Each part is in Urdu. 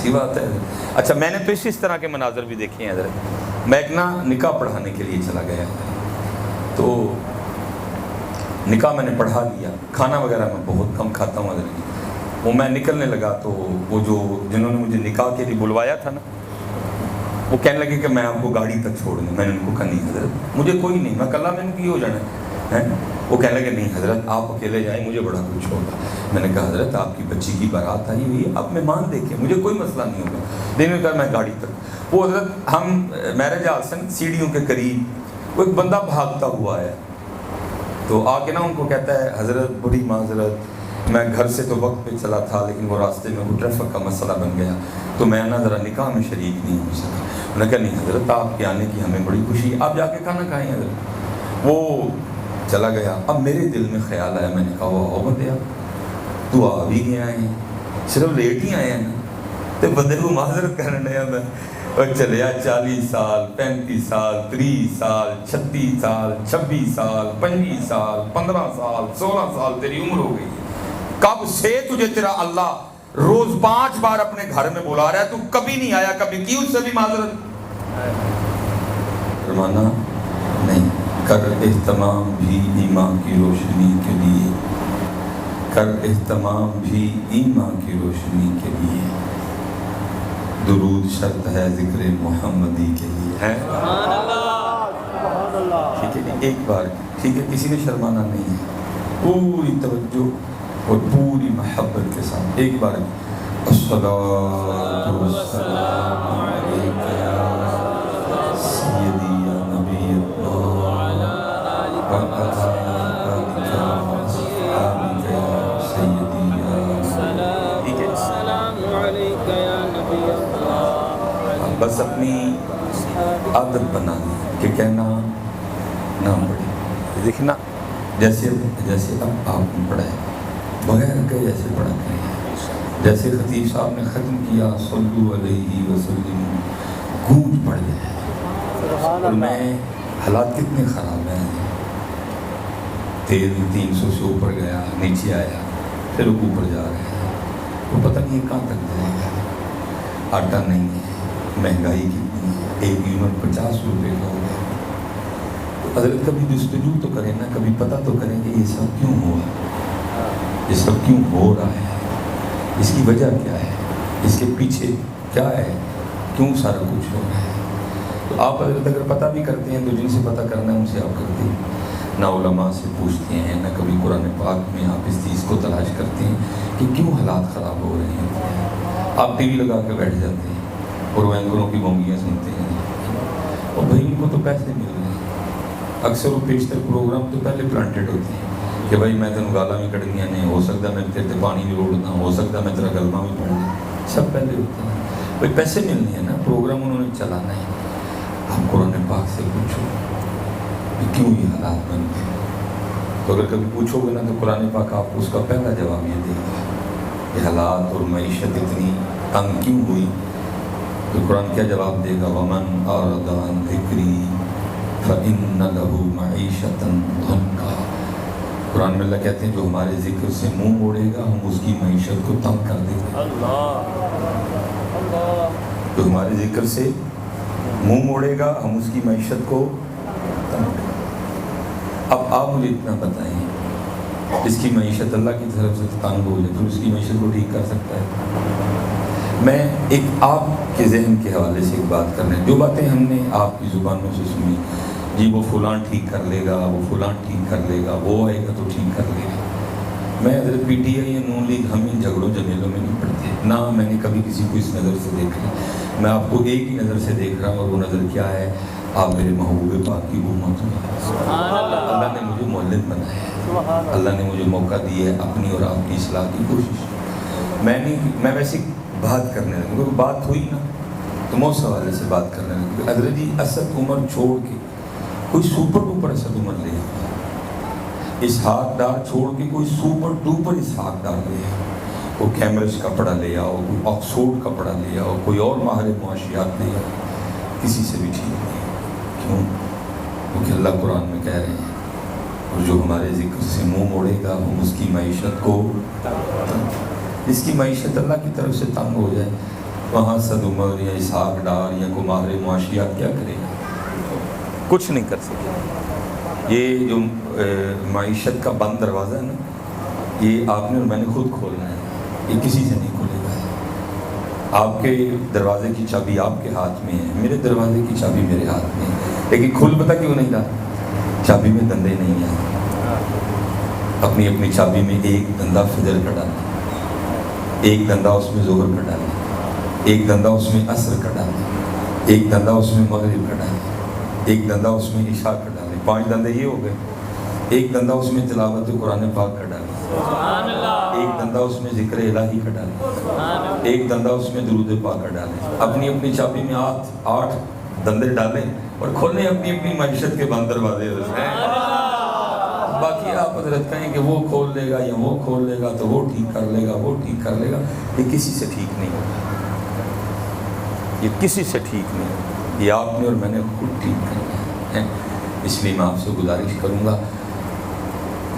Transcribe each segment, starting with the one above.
ایسی بات ہے. اچھا میں نے تو اس طرح کے مناظر بھی دیکھے ہیں حضرت. میں ایک نا نکاح پڑھانے کے لیے چلا گیا, تو نکاح میں نے پڑھا لیا. کھانا وغیرہ میں بہت کم کھاتا ہوں حضرت. وہ میں نکلنے لگا تو وہ جو جنہوں نے مجھے نکاح کے لیے بلوایا تھا نا, وہ کہنے لگے کہ میں آپ کو گاڑی تک چھوڑ دوں. میں نے ان کو کہا نہیں حضرت مجھے کوئی نہیں, میں کل میں نے کی ہو جانا ہے. وہ کہنے لگے نہیں حضرت آپ اکیلے جائیں, مجھے بڑا کچھ ہوگا. میں نے کہا حضرت آپ کی بچی کی بارات آئی ہوئی ہے, آپ مہمان دیکھیں, مجھے کوئی مسئلہ نہیں ہوگا. دن میں کہا میں گاڑی تک. وہ حضرت ہم میرج آسن سیڑھیوں کے قریب وہ ایک بندہ بھاگتا ہوا ہے, تو آ کے نا ان کو کہتا ہے حضرت بڑی معذرت, میں گھر سے تو وقت پہ چلا تھا لیکن وہ راستے میں وہ ٹریفک کا مسئلہ بن گیا تو میں نا ذرا نکاح میں شریک نہیں ہو سکا. انہوں نے کہا نہیں حضرت آپ کے آنے کی ہمیں بڑی خوشی ہے, آپ جا کے کھانا کھائیں حضرت. وہ چلا گیا. اب میرے دل میں خیال آیا, میں نے کہا وہ بندیا تو آ بھی گیا ہے, صرف لیٹ ہی آئے ہیں نا, تو بندے کو معذرت کرنے آیا میں. اور چلے 40 سال 35 سال 30 سال 36 سال 26 سال 25 سال 15 سال 16 سال تیری عمر ہو گئی. کب سے تجھے تیرا اللہ روز 5 بار اپنے گھر میں بلا رہا ہے, تو کبھی نہیں آیا, کبھی کی اس سے بھی معذرت. فرمانا نہیں, کر اہتمام بھی ایمان کی روشنی کے لیے, کر اہتمام بھی ایمان کی روشنی کے لیے, درود شرط ہے ذکر محمدی کے لیے ہے. ٹھیک ہے ایک بار, ٹھیک ہے کسی نے شرمانا نہیں ہے, پوری توجہ اور پوری محبت کے ساتھ ایک بار. الصلاۃ والسلام علیک یا سیدی یا نبی اللہ وعلی آلک یا اصحابک یا سیدی یا, ٹھیک ہے السلام علیک یا نبی اللہ. بس اپنی عادت بنا لی کہ کہنا نہ پڑے. دیکھنا جیسے اب آپ نے پڑھا ہے بغیر کہ جیسے پڑھا کریں, جیسے خطیب صاحب نے ختم کیا صلو علیہ وسلم گونج پڑ جائے. اور میں حالات کتنے خراب ہیں, تیل 300 سے اوپر گیا, نیچے آیا, پھر اوپر جا رہے ہیں, تو پتہ نہیں کہاں تک جائے گا. آٹا نہیں ہے, مہنگائی کتنی ہے, ایک یونٹ 50 روپے کا ہو گیا. حضرت کبھی جستجو تو کریں نا, کبھی پتہ تو کریں کہ یہ سب کیوں ہوا, یہ سب کیوں ہو رہا ہے, اس کی وجہ کیا ہے, اس کے پیچھے کیا ہے, کیوں سارا کچھ ہو رہا ہے. تو آپ اگر پتہ بھی کرتے ہیں تو جن سے پتہ کرنا ہے ان سے آپ کرتے ہیں, نہ علماء سے پوچھتے ہیں, نہ کبھی قرآن پاک میں آپ اس چیز کو تلاش کرتے ہیں کہ کیوں حالات خراب ہو رہے ہیں. آپ ٹی وی لگا کے بیٹھ جاتے ہیں اور وہ اینکروں کی بونگیاں سنتے ہیں, اور بھائی ان کو تو پیسے مل رہے ہیں. اکثر وہ پیشتر پروگرام تو پہلے پلانٹیڈ ہوتے ہیں کہ بھائی میں تینوں گالا بھی کڑنیاں نہیں, ہو سکتا میں تیرے پانی بھی روڑنا, ہو سکتا میں تیرا گلما بھی پڑھ لوں, سب پہلے ہوتا ہے. بھائی پیسے ملنے ہیں نا, پروگرام انہوں نے چلانا ہے. آپ قرآن پاک سے پوچھو کہ کیوں یہ حالات بن گئے. تو اگر کبھی پوچھو گے نا تو قرآن پاک آپ کو اس کا پہلا جواب یہ دے گا کہ حالات اور معیشت اتنی تنگ کیوں ہوئی. تو قرآن کیا جواب دے گا, ومن اعرض عن ذکری فإن له معیشۃ ضنکا. قرآن میں اللہ کہتے ہیں جو ہمارے ذکر سے منہ موڑے گا ہم اس کی معیشت کو تنگ کر دیں گے. جو ہمارے ذکر سے منہ موڑے گا ہم اس کی معیشت کو تنگ کر دیں گے. اب آپ مجھے اتنا بتائیں, اس کی معیشت اللہ کی طرف سے تنگ ہو جائے تو اس کی معیشت کو ٹھیک کر سکتا ہے. میں ایک آپ کے ذہن کے حوالے سے ایک بات کرنا ہے, جو باتیں ہم نے آپ کی زبانوں سے سنی, جی وہ فلان ٹھیک کر لے گا, وہ فلان ٹھیک کر لے گا, وہ آئے گا تو ٹھیک کر لے گا. میں حضرت پی ٹی آئی یا نون لیگ ہم ان جھگڑوں جھمیلوں میں نہیں پڑتے, نہ میں نے کبھی کسی کو اس نظر سے دیکھا. میں آپ کو ایک ہی نظر سے دیکھ رہا ہوں, اور وہ نظر کیا ہے, آپ میرے محبوب پاک کی امت ہیں. اللہ نے مجھے مولد بنایا ہے, اللہ نے مجھے موقع دیا ہے اپنی اور آپ کی اصلاح کی کوشش. میں ویسے بات کرنے لگا, کیونکہ بات ہوئی نا تو میں اس حوالے سے بات کرنے لگا. حضرت جی اسد عمر چھوڑ کے کوئی سپر ڈوپر اسد عمر لے آیا, اسحاق ڈار چھوڑ کے کوئی سپر ڈوپر اسحاق ڈار لے آیا, کوئی کیمبرج کپڑا لے آؤ, کوئی آکسفورڈ کپڑا لے آؤ, کوئی اور ماہر معاشیات لے آؤ, کسی سے بھی ٹھیک نہیں. کیوں؟ کیونکہ اللہ قرآن میں کہہ رہے ہیں, اور جو ہمارے ذکر سے منہ موڑے گا ہم اس کی معیشت کو, اس کی معیشت اللہ کی طرف سے تنگ ہو جائے وہاں صد عمر یا اسحاق ڈار یا کوئی ماہر معاشیات کیا کرے گا؟ کچھ نہیں کر سکے۔ یہ جو معیشت کا بند دروازہ ہے نا، یہ آپ نے اور میں نے خود کھولنا ہے، یہ کسی سے نہیں کھولے گا۔ آپ کے دروازے کی چابی آپ کے ہاتھ میں ہے، میرے دروازے کی چابی میرے ہاتھ میں ہے، لیکن کھل پتہ کیوں نہیں رہا؟ چابی میں دندے نہیں ہیں۔ اپنی اپنی چابی میں ایک دندہ فجر کا ڈالیں، ایک دندہ اس میں ظہر کا ڈالیں، ایک دندہ اس میں عصر کا ڈالیں، ایک دندہ اس میں مغرب کا ڈالیں، ایک دندہ اس میں عشاء کا ڈالیں۔ 5 دندے یہ ہو گئے۔ ایک دندہ اس میں تلاوت قرآن پاک کا ڈالیں، ایک دندہ اس میں ذکر الہی کا ڈالیں، ایک دندہ اس میں درود پاک کا ڈالیں۔ اپنی اپنی چابی میں 8 دندے ڈالیں اور کھولیں اپنی اپنی معیشت کے بند دروازے۔ باقی آپ حضرت کہیں کہ وہ کھول لے گا یا وہ کھول لے گا تو وہ ٹھیک کر لے گا، وہ ٹھیک کر لے گا، یہ کسی سے ٹھیک نہیں ہوگا، یہ کسی سے ٹھیک نہیں ہوگا، یہ آپ نے اور میں نے خود ٹھیک کرنا ہے۔ اس لیے میں آپ سے گزارش کروں گا،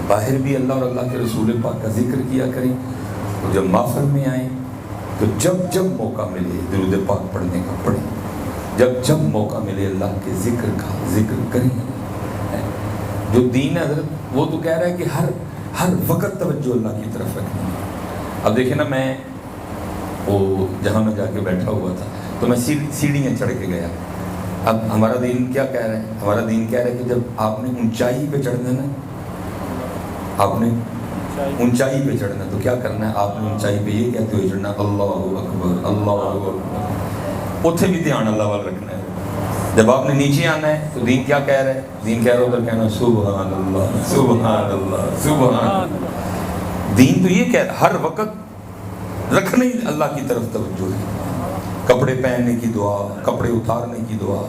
باہر بھی اللہ اور اللہ کے رسول پاک کا ذکر کیا کریں، اور جب محفل میں آئیں تو جب موقع ملے درود پاک پڑھنے کا پڑھیں، جب موقع ملے اللہ کے ذکر کا ذکر کریں۔ جو دین ہے حضرت، وہ تو کہہ رہا ہے کہ ہر وقت توجہ اللہ کی طرف رکھنی ہے۔ اب دیکھیں نا، میں وہ جہاں میں جا کے بیٹھا ہوا تھا تو میں سیڑھیاں چڑھ کے گیا۔ اب ہمارا دین کیا کہہ رہا ہے؟ ہمارا دین کہہ رہا ہے کہ جب آپ نے اونچائی پہ چڑھنا ہے نا، آپ نے اونچائی پہ چڑھنا، تو کیا کرنا ہے؟ آپ نے اونچائی پہ یہ کہتے ہوئے چڑھنا، اللہ اکبر اللہ اکبر، اتنے بھی دھیان اللہ وال رکھنا ہے۔ جب آپ نے نیچے آنا ہے تو دین کیا کہہ رہا ہے؟ دین کہہ رہا ہے ادھر کہنا سبحان اللہ سبحان اللہ سبحان اللہ۔ دین تو یہ کہہ رہا ہے ہر وقت رکھنے اللہ کی طرف توجہ ہے۔ کپڑے پہننے کی دعا، کپڑے اتارنے کی دعا،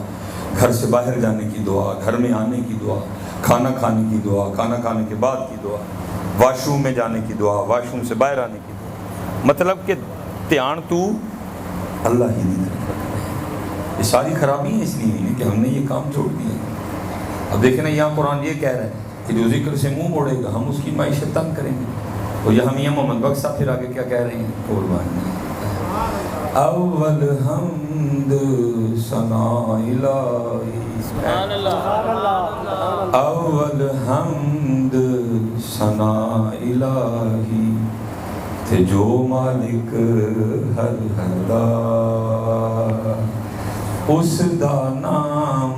گھر سے باہر جانے کی دعا، گھر میں آنے کی دعا، کھانا کھانے کی دعا، کھانا کھانے کے بعد کی دعا، واش روم میں جانے کی دعا، واش روم سے باہر آنے کی دعا، مطلب کہ دھیان تو اللہ ہی کی طرف رکھنا ہے۔ یہ ساری خرابی ہیں اس لیے نہیں کہ ہم نے یہ کام چھوڑ دیا۔ اب دیکھیں نا، یہاں قرآن یہ کہہ رہا ہے کہ جو ذکر سے منہ موڑے گا ہم اس کی معیشت تنگ کریں گے، اور یہاں میاں محمد بخش صاحب پھر آگے کیا کہہ رہے ہیں؟ قربانی اول حمد ثنا الہی، اول حمد ثنا الہی تھے جو مالک ہر دا، اس دا نام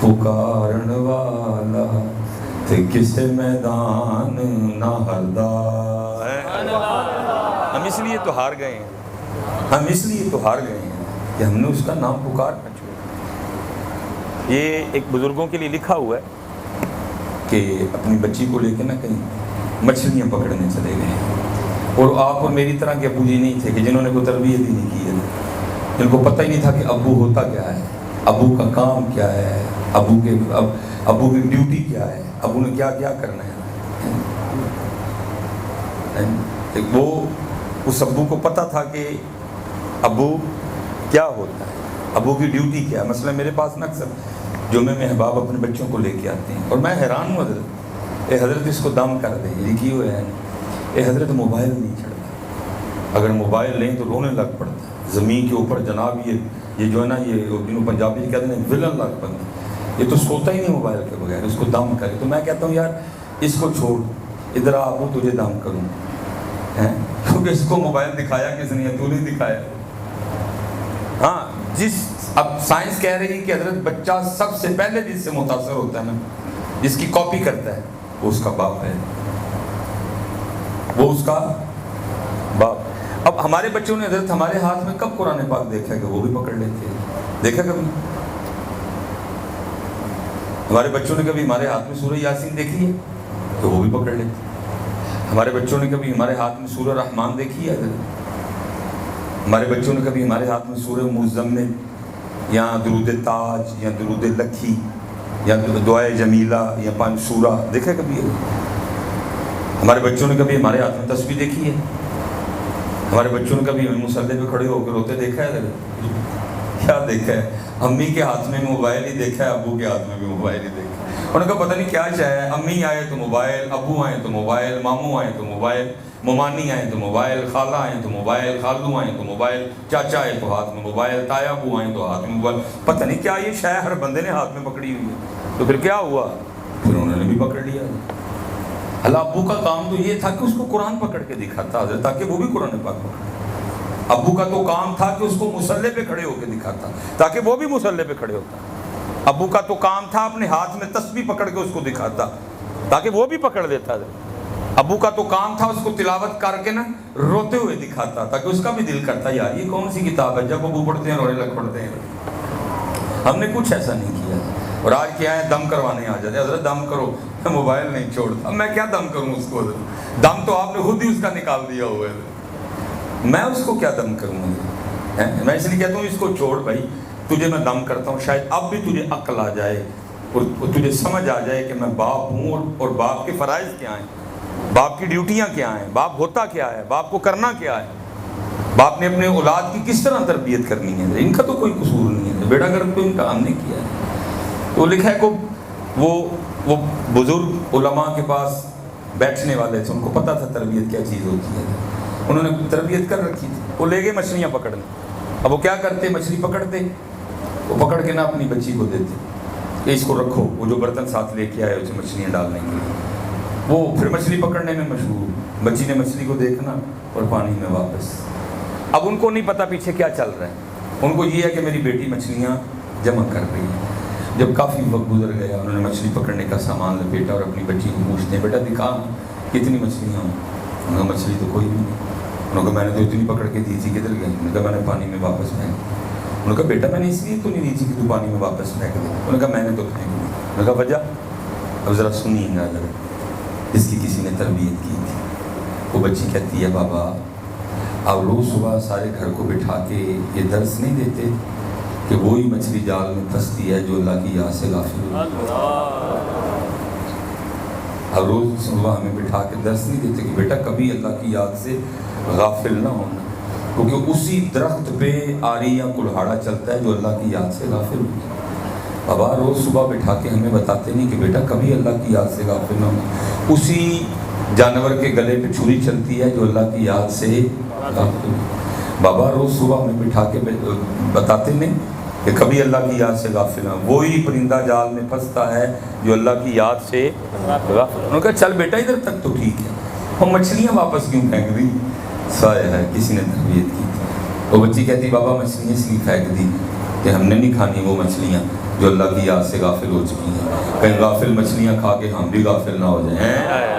پکارن والا تھے کسے میدان نہ ہردا۔ ہم اس لیے تو ہار گئے ہیں، ہم اس لیے تو ہار گئے ہیں کہ ہم نے اس کا نام پکارنا چھوڑا۔ یہ ایک بزرگوں کے لیے لکھا ہوا ہے کہ اپنی بچی کو لے کے نہ کہیں مچھلیاں پکڑنے چلے گئے، اور آپ اور میری طرح کے ابو جی نہیں تھے کہ جنہوں نے کوئی تربیت ہی نہیں کی ہے، جن کو پتہ ہی نہیں تھا کہ ابو ہوتا کیا ہے، ابو کا کام کیا ہے، ابو کی ڈیوٹی کیا ہے، ابو نے کیا کیا کرنا ہے۔ وہ اس ابو کو پتہ تھا کہ ابو کیا ہوتا ہے، ابو کی ڈیوٹی کیا ہے۔ مثلا میرے پاس نا اکثر جمعے میں احباب اپنے بچوں کو لے کے آتے ہیں، اور میں حیران ہوں حضرت، اے حضرت اس کو دم کر دیں، لکھی ہوئے ہے، اے حضرت موبائل نہیں چڑھتا، اگر موبائل لیں تو رونے لگ پڑتا ہے، زمین کے اوپر جناب یہ جو ہے نا، یہ جنہوں پنجابی کہتے ہیں ولن لگ پڑتا، یہ تو سوتا ہی نہیں موبائل کے بغیر، اس کو دم کرے۔ تو میں کہتا ہوں یار اس کو چھوڑ، ادھر ابو تجھے دم کروں، کیونکہ اس کو موبائل دکھایا کس نے؟ تو نہیں دکھایا۔ ہاں، اب سائنس کہہ رہی ہے کہ حضرت بچہ سب سے پہلے جس سے متاثر ہوتا ہے نا، جس کی کاپی کرتا ہے، وہ اس کا باپ ہے، وہ اس کا باپ۔ اب ہمارے بچوں نے حضرت ہمارے ہاتھ میں کب قرآن پاک دیکھا کہ وہ بھی پکڑ لیتے ہیں؟ دیکھا کبھی؟ ہمارے بچوں نے کبھی ہمارے ہاتھ میں سورہ یاسین دیکھی ہے تو وہ بھی پکڑ لیتے ہیں؟ ہمارے بچوں نے کبھی ہمارے ہاتھ میں سورہ رحمان دیکھی ہے؟ ہمارے بچوں نے کبھی ہمارے ہاتھ میں سورہ مزمل یا درود تاج یا درود لکھی یا دعائے جمیلہ یا 5 سورہ دیکھا کبھی ہے؟ ہمارے بچوں نے کبھی ہمارے ہاتھ میں تسبیح دیکھی ہے؟ ہمارے بچوں نے کبھی ہمیں مصلی پہ کھڑے ہو کے روتے دیکھا ہے؟ کیا دیکھا ہے؟ امی کے ہاتھ میں موبائل ہی دیکھا ہے، ابو کے ہاتھ میں بھی موبائل ہی دیکھا ہے۔ انہوں نے کہا پتہ نہیں کیا چاہے، امی آئے تو موبائل، ابو آئے تو موبائل، ماموں آئے تو موبائل، ممانی آئیں تو موبائل، خالہ آئیں تو موبائل، خالو آئیں تو موبائل، چاچا آئے تو ہاتھ میں موبائل، تایا ابو آئیں تو ہاتھ میں موبائل. پتہ نہیں کیا یہ شے ہر بندے نے ہاتھ میں پکڑی ہوئی ہے. تو پھر کیا ہوا؟ پھر انہوں نے بھی پکڑ لیا. اللہ ابو کا کام تو یہ تھا کہ اس کو قرآن پکڑ کے دکھاتا تاکہ وہ بھی قرآن پاک پکڑے. ابو کا تو کام تھا کہ اس کو مصلے پہ کھڑے ہو کے دکھاتا تاکہ وہ بھی مصلے پہ کھڑے ہوتا. ابو کا تو کام تھا اپنے ہاتھ میں تسبیح پکڑ کے اس کو دکھاتا تاکہ وہ بھی پکڑ لیتا. ابو کا تو کام تھا اس کو تلاوت کر کے نا روتے ہوئے دکھاتا تاکہ اس کا بھی دل کرتا یار یہ کون سی کتاب ہے، جب ابو پڑھتے ہیں رونے لگ پڑتے ہیں. ہم نے کچھ ایسا نہیں کیا. اور آج کیا ہے، دم کروانے آ جاتے ہیں. حضرت دم کرو، میں موبائل نہیں چھوڑتا. میں کیا دم کروں اس کو؟ دم تو آپ نے خود ہی اس کا نکال دیا ہوا ہے. میں اس کو کیا دم کروں گا؟ میں اس لیے کہتا ہوں اس کو چھوڑ بھائی، تجھے میں دم کرتا ہوں. شاید اب بھی تجھے عقل آ جائے اور تجھے سمجھ آ جائے کہ میں باپ ہوں اور باپ کے فرائض کیا ہیں، باپ کی ڈیوٹیاں کیا ہیں، باپ ہوتا کیا ہے، باپ کو کرنا کیا ہے، باپ نے اپنے اولاد کی کس طرح تربیت کرنی ہے. ان کا تو کوئی قصور نہیں ہے، بیٹا گھر تو ان کا ہم نے کیا ہے. تو لکھا ہے کو وہ بزرگ علماء کے پاس بیٹھنے والے تھے، ان کو پتہ تھا تربیت کیا چیز ہوتی ہے. انہوں نے تربیت کر رکھی تھی. وہ لے گئے مچھلیاں پکڑنے. اب وہ کیا کرتے، مچھلی پکڑتے، وہ پکڑ کے نا اپنی بچی کو دیتے کہ اس کو رکھو. وہ جو برتن ساتھ لے کے آئے اسے مچھلیاں ڈالنے کے لیے. وہ پھر مچھلی پکڑنے میں مشہور. بچی نے مچھلی کو دیکھنا اور پانی میں واپس. اب ان کو نہیں پتا پیچھے کیا چل رہا ہے. ان کو یہ ہے کہ میری بیٹی مچھلیاں جمع کر رہی ہے. جب کافی وقت گزر گیا انہوں نے مچھلی پکڑنے کا سامان لپیٹا اور اپنی بچی کو پوچھتے ہیں بیٹا دکھا کتنی مچھلیاں ہوں. انہوں نے مچھلی تو کوئی بھی نہیں. انہوں نے کہا میں نے تو اتنی پکڑ کے دی تھی کدھر گئی؟ انہوں نے کہا میں نے پانی میں واپس پھینک. انہوں نے کہا بیٹا میں نے اس لیے تو نہیں دی تھی کہ تو پانی میں واپس پھینک دے. انہوں نے کہا میں نے تو پھینک دی. انہوں نے کہا وجہ؟ اب ذرا سنیے گا ذرا. اس کی کسی نے تربیت کی تھی. وہ بچی کہتی ہے بابا آپ روز صبح سارے گھر کو بٹھا کے یہ درس نہیں دیتے کہ وہی مچھلی جال میں پھنستی ہے جو اللہ کی یاد سے غافل ہوتی ہے. اب روز صبح ہمیں بٹھا کے درس نہیں دیتے کہ بیٹا کبھی اللہ کی یاد سے غافل نہ ہونا، کیونکہ اسی درخت پہ آری یا کلہاڑا چلتا ہے جو اللہ کی یاد سے غافل ہوتا ہے. بابا روز صبح بٹھا کے ہمیں بتاتے نہیں کہ بیٹا کبھی اللہ کی یاد سے غافل نہ ہونا. اسی جانور کے گلے پہ چھری چلتی ہے جو اللہ کی یاد سے غافل ہوتا ہے. بابا روز صبح ہمیں بٹھا کے بتاتے نہیں کہ کبھی اللہ کی یاد سے غافل نہ. وہی پرندہ جال میں پھنستا ہے جو اللہ کی یاد سے غافل. انہوں نے کہا چل بیٹا ادھر تک تو ٹھیک ہے، ہم مچھلیاں واپس کیوں پھینک دی؟ سایہ ہے کسی نے تربیت کی تھی. وہ بچی کہتی بابا مچھلیاں اس لیے پھینک دی کہ ہم نے نہیں کھانی وہ مچھلیاں جو اللہ کی یاد سے غافل ہو چکی ہیں. کہیں غافل مچھلیاں کھا کے ہم بھی غافل نہ ہو جائیں.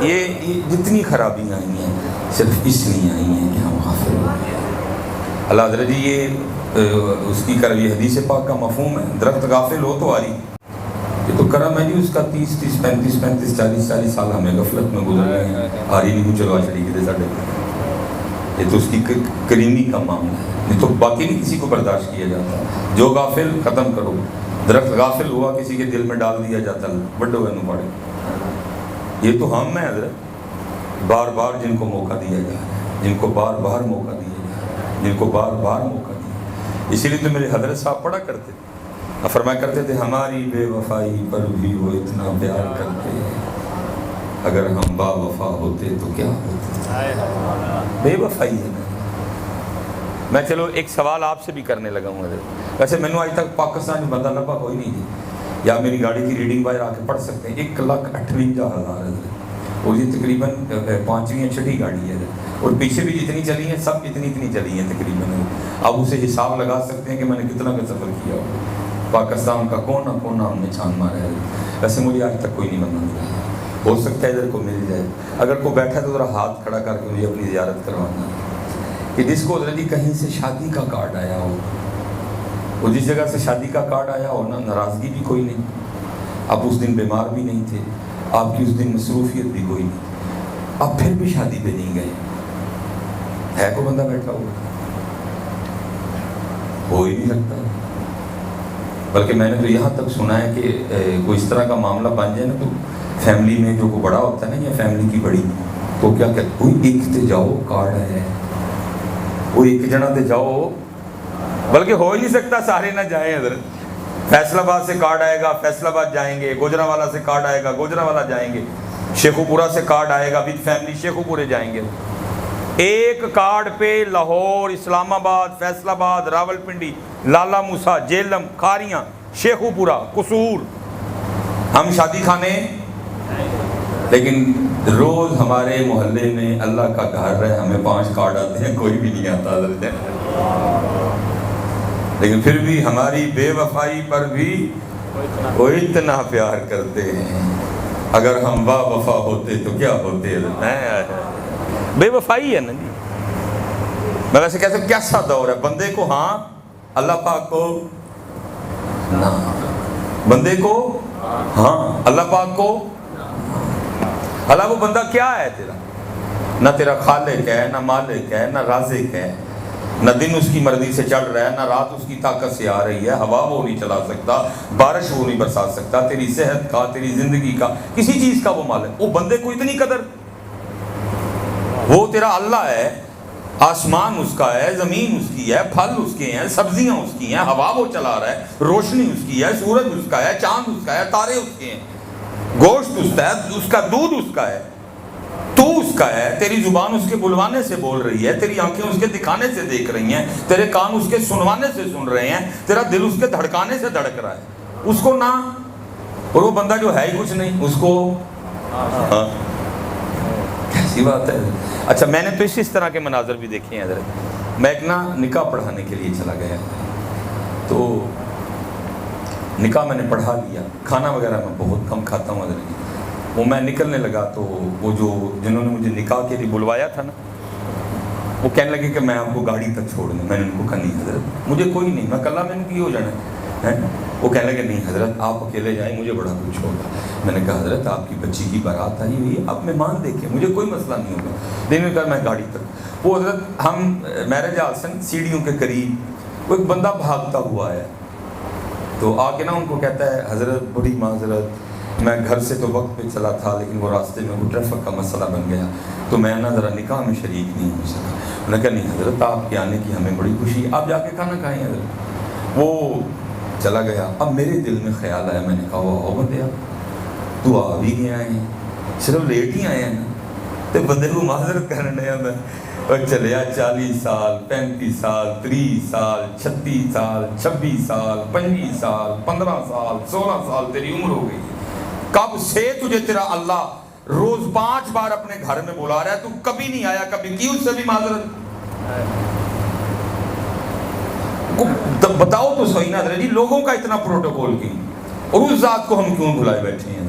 یہ جتنی خرابیاں آئی ہیں صرف اس لیے آئی ہیں کہ ہم غافل ہو گئے. اللہ حضرت جی یہ اس کی یہ حدیث پاک کا مفہوم ہے. درخت غافل ہو تو آری، یہ تو کرم ہے جی اس کا 30 35 40 سال ہمیں غفلت میں گزر گئے ہیں. آری نہیں چلوا چڑی گئے ساڑھے. یہ تو اس کی کریمی کا معاملہ ہے. نہیں تو باقی نہیں کسی کو برداشت کیا جاتا. جو غافل ختم کرو. درخت غافل ہوا کسی کے دل میں ڈال دیا جاتا بڑھو ہے نو پڑے. یہ تو ہم ہیں حضرت بار بار جن کو موقع دیا جا رہا ہے، جن کو بار بار موقع دیا جا رہا ہے، جن کو بار بار موقع دیا. اسی لیے تو میرے حضرت صاحب پڑھا کرتے تھے، فرمایا کرتے تھے ہماری بے وفائی پر بھی وہ اتنا پیار کرتے اگر ہم با وفا ہوتے تو کیا ہوتے. بے وفائی ہے نا. میں چلو ایک سوال آپ سے بھی کرنے لگا ہوں حضرت. ویسے میں نے آج تک پاکستان میں بندہ لبا کوئی نہیں ہے، یا میری گاڑی کی ریڈنگ باہر آ کے پڑھ سکتے ہیں 1,58,000 حضرت. اور یہ تقریباً 5ویں یا 6ٹھی گاڑی ہے اور پیچھے بھی جتنی چلی ہیں سب اتنی چلی ہیں تقریباً. اب اسے حساب لگا سکتے ہیں کہ میں نے کتنا کا سفر کیا ہو. پاکستان کا کونا کونا ہم نے چھان مارا ہے. ویسے مجھے آج تک کوئی نہیں بندہ ملا. ہو سکتا ہے ادھر کو مل جائے. اگر کوئی بیٹھا تو ذرا ہاتھ کھڑا کر کے مجھے اپنی زیارت کروانا کہ جس کو حضرت کہیں سے شادی کا کارڈ آیا ہو، وہ جس جگہ سے شادی کا کارڈ آیا ہو نا ناراضگی بھی کوئی نہیں، آپ اس دن بیمار بھی نہیں تھے، آپ کی اس دن مصروفیت بھی کوئی نہیں، آپ پھر بھی شادی پہ نہیں گئے. ہے کوئی بندہ بیٹھا ہو ہی نہیں سکتا. بلکہ میں نے تو یہاں تک سنا ہے کہ کوئی اس طرح کا معاملہ بن جائے نا تو فیملی میں جو کوئی بڑا ہوتا ہے نا یا فیملی کی بڑی تو کیا کہتے کوئی ایک تے جاؤ کارڈ ہے، وہ ایک جنا تے جاؤ، بلکہ ہو ہی نہیں سکتا سارے نہ جائیں حضرت. فیصل آباد سے کارڈ آئے گا، فیصل آباد جائیں گے، گوجرانوالا سے کارڈ آئے گا، گوجرانوالا جائیں گے، شیخو پورہ سے کارڈ آئے گا، وتھ فیملی شیخو پورے جائیں گے۔ ایک کارڈ پہ لاہور، اسلام آباد، فیصل آباد، راولپنڈی، لالا موسیٰ، جیلم، کھاریاں، شیخو پورہ، قصور۔ ہم شادی خانے، لیکن روز ہمارے محلے میں اللہ کا گھر ہے، ہمیں 5 کارڈ آتے ہیں، کوئی بھی نہیں آتا حضرت۔ لیکن پھر بھی ہماری بے وفائی پر بھی وہ اتنا پیار کرتے ہیں۔ اگر ہم با وفا ہوتے تو کیا ہوتے؟ بے وفائی ہے نا جی۔ میں ویسے کہتا ہوں کیسا دور ہے، بندے کو ہاں، اللہ پاک کو نہ، بندے کو ہاں، اللہ پاک کو اللہ۔ وہ بندہ کیا ہے تیرا؟ نہ تیرا خالق ہے، نہ مالک ہے، نہ رازق ہے، نہ دن اس کی مرضی سے چل رہا ہے، نہ رات اس کی طاقت سے آ رہی ہے، ہوا وہ نہیں چلا سکتا، بارش وہ نہیں برسا سکتا، تیری صحت کا، تیری زندگی کا، کسی چیز کا وہ مالک۔ وہ بندے کو اتنی قدر، وہ تیرا اللہ ہے، آسمان اس کا ہے، زمین اس کی ہے، پھل اس کے ہیں، سبزیاں اس کی ہیں، ہوا وہ چلا رہا ہے، روشنی اس کی ہے، سورج اس کا ہے، چاند اس کا ہے، تارے اس کے ہیں، گوشت اس کا ہے، اس کا دودھ اس کا ہے، تو اس کا ہے، تیری زبان اس کے بلوانے سے بول رہی ہے، تیری آنکھیں اس کے دکھانے سے دیکھ رہی ہیں، تیرے کان اس کے سنوانے سے سن رہے ہیں، تیرا دل اس کے دھڑکانے سے دھڑک رہا ہے، اس کو نہ، اور وہ بندہ جو ہے ہی کچھ نہیں، اس کو کیسی بات ہے۔ اچھا، میں نے تو اس طرح کے مناظر بھی دیکھے ہیں حضرت۔ میں ایک نا نکاح پڑھانے کے لیے چلا گیا، تو نکاح میں نے پڑھا لیا، کھانا وغیرہ میں بہت کم کھاتا ہوں حضرت۔ وہ میں نکلنے لگا تو وہ جو جنہوں نے مجھے نکاح کے لیے بلوایا تھا نا، وہ کہنے لگے کہ میں آپ کو گاڑی تک چھوڑ دوں۔ میں نے ان کو کہا نہیں حضرت، مجھے کوئی نہیں، میں کل میں نے کی ہو جانا ہے۔ وہ کہنے لگے نہیں حضرت آپ اکیلے جائیں، مجھے بڑا کچھ ہوگا۔ میں نے کہا حضرت آپ کی بچی کی بارات آئی ہوئی ہے، آپ مہمان دیکھیں، مجھے کوئی مسئلہ نہیں ہوگا۔ دن میں کہا میں گاڑی تک۔ وہ حضرت ہم میرج آسن سیڑھیوں کے قریب، وہ ایک بندہ بھاگتا ہوا ہے، تو آ کے نا ان کو کہتا ہے حضرت بڑی معذرت، میں گھر سے تو وقت پہ چلا تھا، لیکن وہ راستے میں وہ ٹریفک کا مسئلہ بن گیا، تو میں نا ذرا نکاح میں شریک نہیں ہو سکا۔ میں نے کہا نہیں حضرت آپ کے آنے کی ہمیں بڑی خوشی ہے، آپ جا کے کھانا کھائیں حضرت۔ وہ چلا گیا۔ اب میرے دل میں خیال آیا، میں نے کہا وہ بندے تو آ بھی گیا ہے، صرف لیٹ ہی آئے ہیں نا، تو بندے کو معذرت کرنے آیا میں، اور چلیا 40 سال 35 سال 30 سال 36 سال 26 سال 25 سال 15 سال 16 سال تیری عمر ہو گئی، کب سے تجھے تیرا اللہ روز 5 بار اپنے گھر میں بلا رہا ہے، تو کبھی نہیں آیا، کبھی کی اس سے بھی معذرت؟ بتاؤ تو صحیح نا جی، لوگوں کا اتنا پروٹوکول کیوں، اور اس ذات کو ہم کیوں بھلائے بیٹھے ہیں؟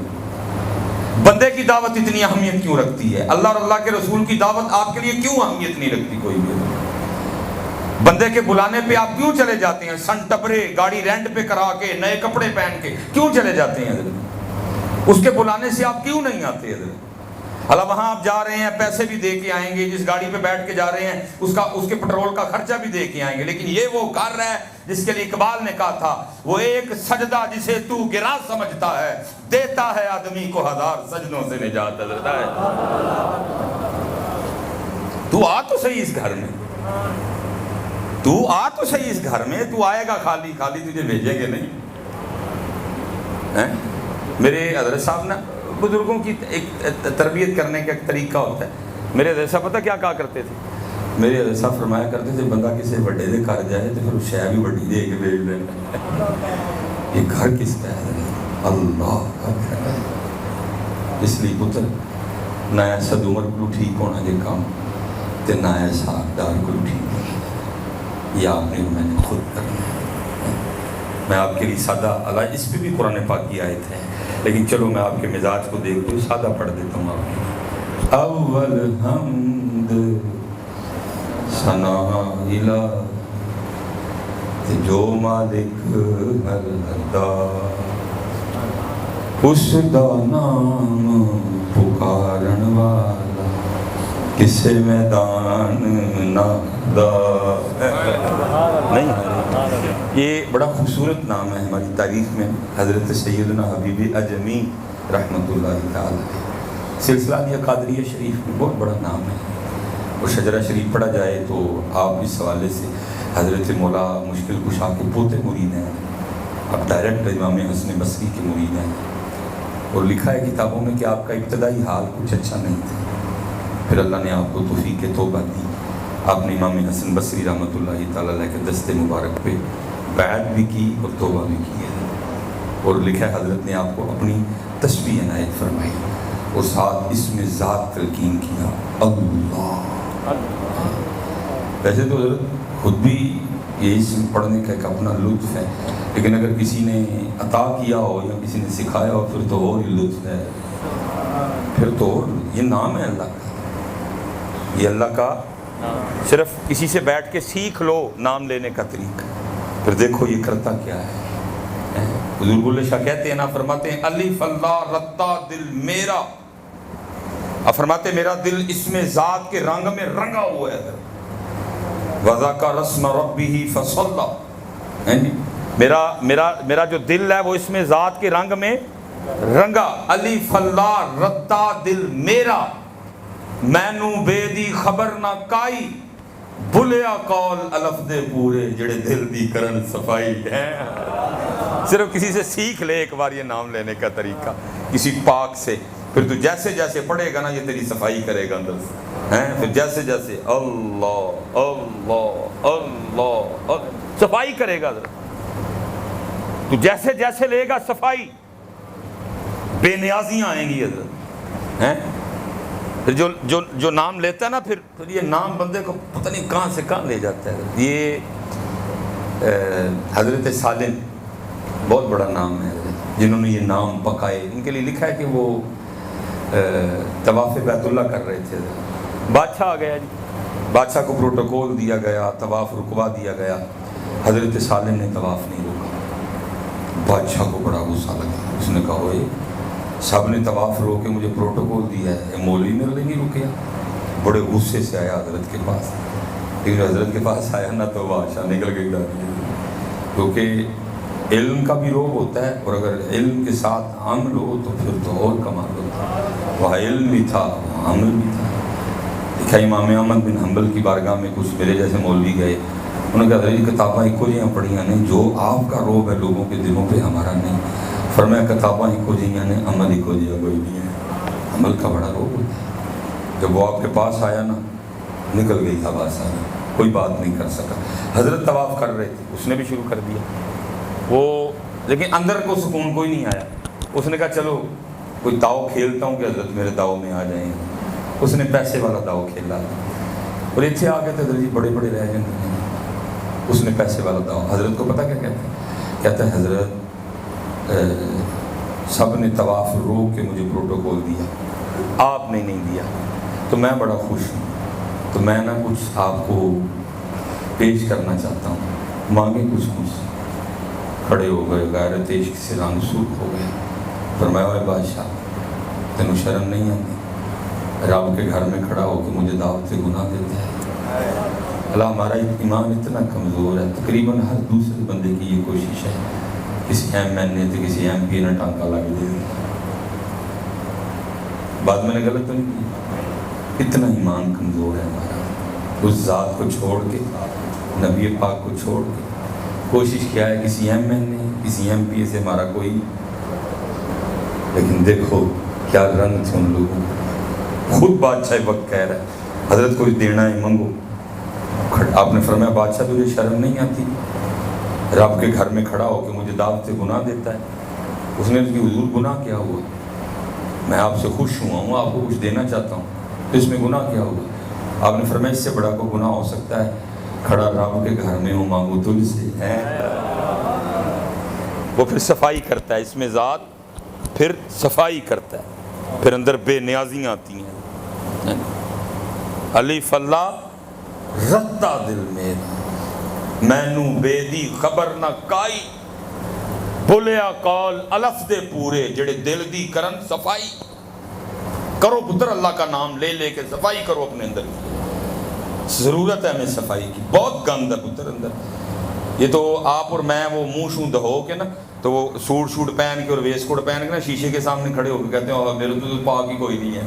بندے کی دعوت اتنی اہمیت کیوں رکھتی ہے؟ اللہ اور اللہ کے رسول کی دعوت آپ کے لیے کیوں اہمیت نہیں رکھتی کوئی بھی؟ بندے کے بلانے پہ آپ کیوں چلے جاتے ہیں؟ سن ٹپرے گاڑی رینٹ پہ کرا کے، نئے کپڑے پہن کے کیوں چلے جاتے ہیں حضرت؟ اس کے بلانے سے آپ کیوں نہیں آتے حضرت؟ اللہ وہاں آپ جا رہے ہیں، پیسے بھی دے کے آئیں گے، جس گاڑی پہ بیٹھ کے جا رہے ہیں اس کے پٹرول کا خرچہ بھی دے کے آئیں گے، لیکن یہ وہ کر رہا ہے جس کے لیے اقبال نے کہا تھا، وہ ایک سجدہ جسے تو گرا سمجھتا ہے، دیتا ہے آدمی کو 1000 سجدوں سے نجات حضرت ہے۔ تو آ تو صحیح اس گھر میں، تو آ تو صحیح اس گھر میں، تو آئے گا خالی خالی تجھے بھیجیں گے نہیں۔ میرے حضرت صاحب نا، بزرگوں کی ایک تربیت کرنے کا ایک طریقہ ہوتا ہے۔ میرے حضرت صاحب پتہ کیا کہا کرتے تھے؟ میرے حضرت صاحب فرمایا کرتے تھے بندہ کسی بڑے دے گھر جائے تو پھر شے بھی بڑی دے کے بھیج دے۔ یہ گھر کس کا ہے؟ اللہ کا گھر ہے۔ اس لیے پتر نیا صد عمر کو ٹھیک ہونا جے کام تے نیا ساکدار کو ٹھیک ہونا، یہ آپ نے میں نے خود کرنا ہے۔ میں آپ کے لیے سادہ اللہ، اس پہ بھی قرآن پاک کی آیت ہے، لیکن چلو میں آپ کے مزاج کو دیکھ کے سادہ پڑھ دیتا ہوں آپ کو۔ اول حمد ثنا الہ جو مالک ہر ادا، اس دا نام پکارن والا کسے میدان نہ دا۔ نہیں، یہ بڑا خوبصورت نام ہے ہماری تاریخ میں، حضرت سیدنا حبیب اجمی رحمۃ اللہ تعالی۔ سلسلہ دیا قادریہ شریف میں بہت بڑا نام ہے، اور شجرہ شریف پڑھا جائے تو آپ اس حوالے سے حضرت مولا مشکل کشا کے پوتے مرید ہیں، اب ڈائریکٹ امام حسن بصری کے مرید ہیں، اور لکھا ہے کتابوں میں کہ آپ کا ابتدائی حال کچھ اچھا نہیں تھا، پھر اللہ نے آپ کو توفیق توبہ دی، آپ نے امام حسن بصری رحمۃ اللہ تعالیٰ علیہ کے دست مبارک پہ بیعت بھی کی اور توبہ بھی کی ہے، اور لکھا ہے حضرت نے آپ کو اپنی تسبیح عنایت فرمائی اور ساتھ اس میں ذات تلقین کیا، اللہ۔ ویسے تو حضرت خود بھی یہ اسم پڑھنے کا ایک اپنا لطف ہے، لیکن اگر کسی نے عطا کیا ہو یا کسی نے سکھایا ہو پھر تو اور ہی لطف ہے، پھر تو اور یہ نام ہے اللہ کا، یہ اللہ کا صرف کسی سے بیٹھ کے سیکھ لو نام لینے کا طریقہ، پھر دیکھو یہ کرتا کیا ہے۔ حضور بلے شاہ کہتے ہیں نا، فرماتے ہیں الف اللہ رتا دل میرا، اب فرماتے میرا دل اس میں ذات کے رنگ میں رنگا ہوا ہے، وَذَكَرَ اسْمَ رَبِّهِ فَصَلَّى، میرا جو دل ہے وہ اس میں ذات کے رنگ میں رنگا، الف اللہ رتا دل میرا، مینو بے دی خبر نہ کائی، بھلیا قول الف دے پورے جڑے دل دی کرن صفائی ہے۔ صرف کسی سے سیکھ لے ایک بار یہ نام لینے کا طریقہ، کسی پاک سے، پھر تو جیسے جیسے پڑھے گا نا یہ تیری صفائی کرے گا اندر سے، پھر جیسے جیسے اللہ اللہ اللہ صفائی کرے گا، تو جیسے جیسے لے گا صفائی، بے نیازیاں آئیں گی حضرت۔ پھر جو نام لیتا ہے نا پھر یہ نام بندے کو پتہ نہیں کہاں سے کہاں لے جاتا ہے۔ یہ حضرت سالم بہت بڑا نام ہے، جنہوں نے یہ نام پکائے، ان کے لیے لکھا ہے کہ وہ طواف بیت اللہ کر رہے تھے، بادشاہ آ گیا جی، بادشاہ کو پروٹوکول دیا گیا، طواف رکوا دیا گیا، حضرت سالم نے طواف نہیں روکا، بادشاہ کو بڑا غصہ لگا، اس نے کہا ہوئے سب نے طواف روکے مجھے پروٹوکول دیا ہے، مولوی میرے نہیں رکیا، بڑے غصے سے آیا حضرت کے پاس، لیکن حضرت کے پاس آیا نا تو بادشاہ نکل گئی دادی، کیونکہ علم کا بھی روب ہوتا ہے، اور اگر علم کے ساتھ عمل ہو تو پھر تو اور کمال ہوتا ہے، وہاں علم بھی تھا وہاں عمل بھی تھا۔ دیکھا امام احمد بن حنبل کی بارگاہ میں کچھ میرے جیسے مولوی گئے، انہوں نے کہا حضرت کتاباں ایک جیاں پڑھیاں نے، جو آپ کا روب ہے لوگوں کے دلوں پہ ہمارا نہیں، فرمایا کتاباں ایک جیاں نے، عمل ایک جیاں کوئی نہیں ہے، عمل کا بڑا روب ہوتا ہے۔ جب وہ آپ کے پاس آیا نا نکل گئی تھا بادشاہ، کوئی بات نہیں کر سکا، حضرت طواف کر رہے تھے، اس نے بھی شروع کر دیا وہ، لیکن اندر کو سکون کوئی نہیں آیا، اس نے کہا چلو کوئی داؤ کھیلتا ہوں کہ حضرت میرے داؤ میں آ جائیں، اس نے پیسے والا داؤ کھیلا، اور اتنے آ گئے تھے حضرت جی بڑے بڑے رہ جائیں، اس نے پیسے والا داؤ، حضرت کو پتہ کیا کہتا ہے حضرت سب نے طواف روک کے مجھے پروٹوکول دیا، آپ نے نہیں دیا، تو میں بڑا خوش ہوں، تو میں نا کچھ آپ کو پیش کرنا چاہتا ہوں، مانگے کچھ مجھ سے۔ کھڑے ہو گئے، غیرت عشق سے رنگ سرخ ہو گئے، فرمایا اے بادشاہ تینوں شرم نہیں آتی، رب کے گھر میں کھڑا ہو کے مجھے دعوت گناہ دیتا ہے۔ اللہ ہمارا ایمان اتنا کمزور ہے، تقریباً ہر دوسرے بندے کی یہ کوشش ہے، کسی ایم این اے تو کسی ایم پی نے ٹانکا لگ دے، بعد میں نے غلط تو نہیں کی، اتنا ایمان کمزور ہے ہمارا، اس ذات کو چھوڑ کے، نبی پاک کو چھوڑ کے کوشش کیا ہے کسی ایم این اے کسی ایم پی اے سے ہمارا کوئی، لیکن دیکھو کیا رنگ تھے ان لوگوں، خود بادشاہ وقت کہہ رہا ہے حضرت کوئی دینا ہے منگو، آپ نے فرمایا بادشاہ تجھے شرم نہیں آتی، رب کے گھر میں کھڑا ہو کے مجھے دعوت سے گناہ دیتا ہے، اس نے کہ حضور گناہ کیا ہوا، میں آپ سے خوش ہوا ہوں، آپ کو کچھ دینا چاہتا ہوں، تو اس میں گناہ کیا ہوا، آپ نے فرمایا اس سے بڑا کوئی گناہ ہو سکتا ہے، کھڑا رب کے گھر میں ہوں مانگو تجھ سے ہے، وہ پھر صفائی کرتا ہے، اس میں ذات پھر صفائی کرتا ہے، پھر اندر بے نیازیاں آتی ہیں، الف اللہ رتا دل میرا، مینو بے دی خبر نہ کائی، بھولیا قول الف دے پورے جڑے دل دی کرن صفائی، کرو پتر اللہ کا نام لے لے کے صفائی کرو اپنے اندر کی، ضرورت ہے ہمیں صفائی کی، بہت گند ہے پتر اندر، یہ تو آپ اور میں وہ منہ شوں دہو کے نا، تو وہ سوٹ شوٹ پہن کے اور ویس کوٹ پہن کے نا شیشے کے سامنے کھڑے ہو کے کہتے ہیں میرے تو پاک ہی کوئی نہیں ہے،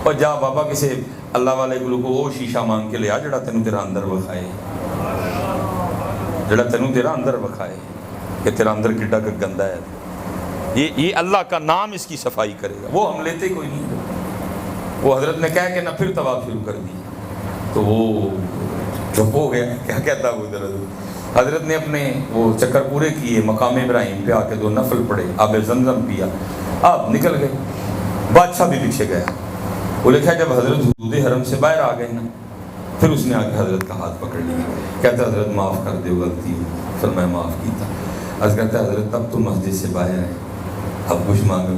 اور جا بابا کسی اللہ والے کو وہ شیشہ مانگ کے لیا جڑا تینوں تیرا اندر وکھائے، جڑا تینوں تیرا اندر وکھائے، کہ تیرا اندر کڈا کا گندا ہے، یہ اللہ کا نام اس کی صفائی کرے گا. وہ ہم لیتے کوئی نہیں. وہ حضرت نے کہا کہ نہ پھر طواف شروع کر دی تو وہ چپ ہو گیا. کیا کہتا وہ حضرت نے اپنے وہ چکر پورے کیے، مقام ابراہیم پہ آ کے 2 نفل پڑھے، آب زمزم پیا، آپ نکل گئے. بادشاہ بھی پیچھے گیا. وہ لکھا جب حضرت حدود حرم سے باہر آ گئے نا، پھر اس نے آ کے حضرت کا ہاتھ پکڑ لیا. کہتا حضرت معاف کر دے غلطی ہوئی. پھر میں معاف کیتا. عرض کرتا حضرت اب تو مسجد سے باہر ہے، اب کچھ مانگو.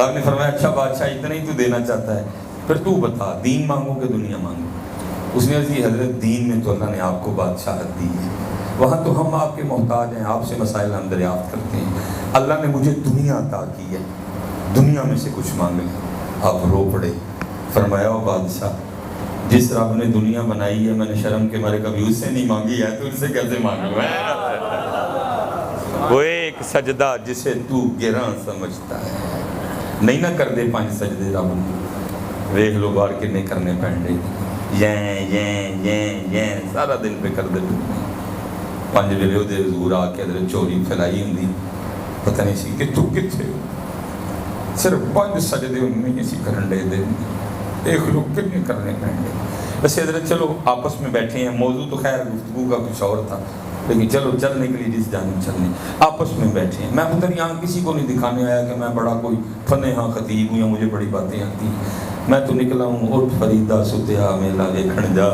آپ نے فرمایا اچھا بادشاہ اتنا ہی تو دینا چاہتا ہے، پھر تو بتا دین مانگو کہ دنیا مانگو. اس نے عرض کی حضرت دین میں تو اللہ نے آپ کو بادشاہت دی ہے، وہاں تو ہم آپ کے محتاج ہیں، آپ سے مسائل ہم دریافت کرتے ہیں. اللہ نے مجھے دنیا عطا کی ہے، دنیا میں سے کچھ مانگ لیں. آپ رو پڑے. فرمایا او بادشاہ، جس رب نے دنیا بنائی ہے میں نے شرم کے مارے کبھی اس سے نہیں مانگی ہے، تو ان سے کیسے مانگوں؟ وہ ایک سجدہ جسے تو گراں سمجھتا ہے، نہیں نہ کر دے 5 سجدے رب نے. ویکھ لو بار کنے کرنے پینڈے، یہ سارا دن پہ کر دے. 5 ویلے وہ حضور آ کے حضرت چوری پھیلائی ہوں، پتہ نہیں سی کہ تو کتنے صرف 5 سجدے ان میں اسی کرن لے دے. ایک لوگ کتنے کرنے پینڈے. ویسے حضرت چلو آپس میں بیٹھے ہیں، موضوع تو خیر گفتگو کا کچھ اور تھا، لیکن چلو چلنے کے لیے جس جانب چلنے، آپس میں بیٹھے ہیں. میں پتہ یہاں کسی کو نہیں دکھانے آیا کہ میں بڑا کوئی فنہاں خطیب ہوں یا مجھے بڑی باتیں آتی ہیں. میں تو نکلا ہوں اٹھ فریدا ستیا میلا دیکھن جا،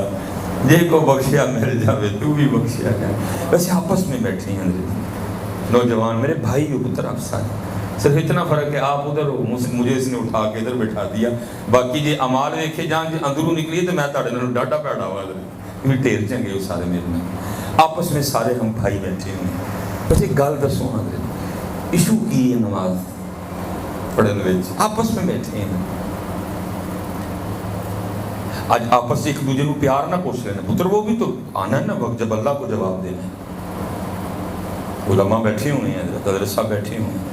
جے کو بخشیا مل جاوے تو بھی بخشیا جائے. ویسے آپس میں بیٹھے ہیں حضرت نوجوان میرے بھائی ہو پتر آپ سارے. صرف اتنا فرق ہے آپ ادھر ہو، مجھے اس نے اٹھا کے ادھر بٹھا دیا. باقی جی امال دیکھے جان جی اندروں نکلی تو میں تاڑے نال ڈاٹا پیڑا ہوا کیونکہ ٹیر چنگے ہو سارے میرے میں. آپس میں سارے ہم بھائی بیٹھے ہوئے ہیں. بس ایک گل دسو حضرت، ایشو کی ہے نماز پڑھن وچ آپس میں بیٹھے ہیں. آج آپس سے ایک دوسرے کو پیار نہ پوچھ لینا پتر، وہ بھی تو آنا ہے نا وقت جب اللہ کو جواب دینا ہے. علماء بیٹھے ہوئے ہیں، حضرت صاحب بیٹھے ہوئے ہیں.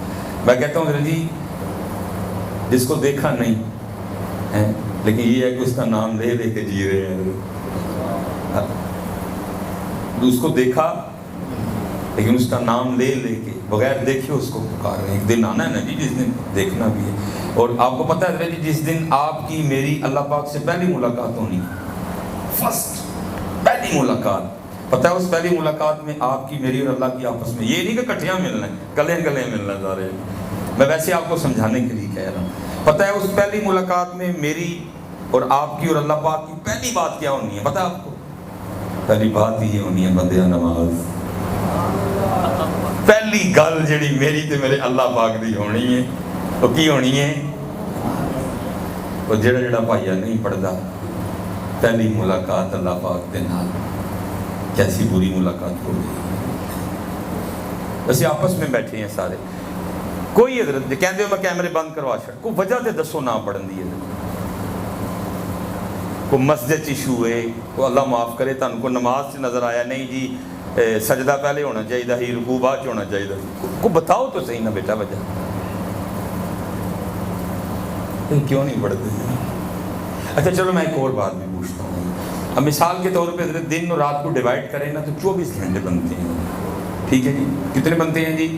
میں کہتا ہوں حضرت جی جس کو دیکھا نہیں ہے لیکن یہ ہے کہ اس کا نام لے لے کے جی رہے ہیں. اس کو دیکھا لیکن اس کا نام لے لے کے بغیر دیکھے اس کو پکار رہے ہیں. ایک دن آنا ہے نا جی جس دن دیکھنا بھی ہے. اور آپ کو پتہ ہے جی جس دن آپ کی میری اللہ پاک سے پہلی ملاقات ہونی، فرسٹ پہلی ملاقات، پتہ ہے اس پہلی ملاقات میں آپ کی میری اور اللہ کی آپس میں، یہ نہیں کہ کٹھیاں ملنا ہے، گلے گلے ملنا جا رہے ہیں. میں ویسے آپ کو سمجھانے کے لیے کہہ رہا ہوں. پتہ ہے اس پہلی ملاقات میں میری اور آپ کی اور اللہ پاک کی پہلی بات کیا ہونی ہے؟ پتہ ہے آپ کو؟ پہلی بات یہ ہونی ہے بندیا نماز. پہلی گل جڑی میری تے میرے اللہ پاک دی ہونی ہے وہ کی ہونی ہے؟ وہ جڑا بھائیا نہیں پڑھدا پہلی ملاقات اللہ پاک دے نال کیسی بری ملاقات ہو گئی. ویسے آپس میں بیٹھے ہیں سارے. کوئی حضرت جی کہندے ہو میں کیمرے بند کروا چھڑ، کوئی وجہ تے دسو نہ پڑھن دی حضرت. کوئی مسجد ایشو ہے، کوئی اللہ معاف کرے تانوں کو نماز سے نظر آیا نہیں جی سجدہ پہلے ہونا چاہیے ہی، رکوع بعد ہونا چاہیے. کو بتاؤ تو صحیح نا بیٹا وجہ کیوں نہیں پڑھتے. اچھا چلو میں ایک اور بات بھی پوچھتا ہوں. اب مثال کے طور پہ حضرت دن اور رات کو ڈیوائڈ کریں نا تو 24 گھنٹے بنتے ہیں. ٹھیک ہے جی، کتنے بنتے ہیں جی؟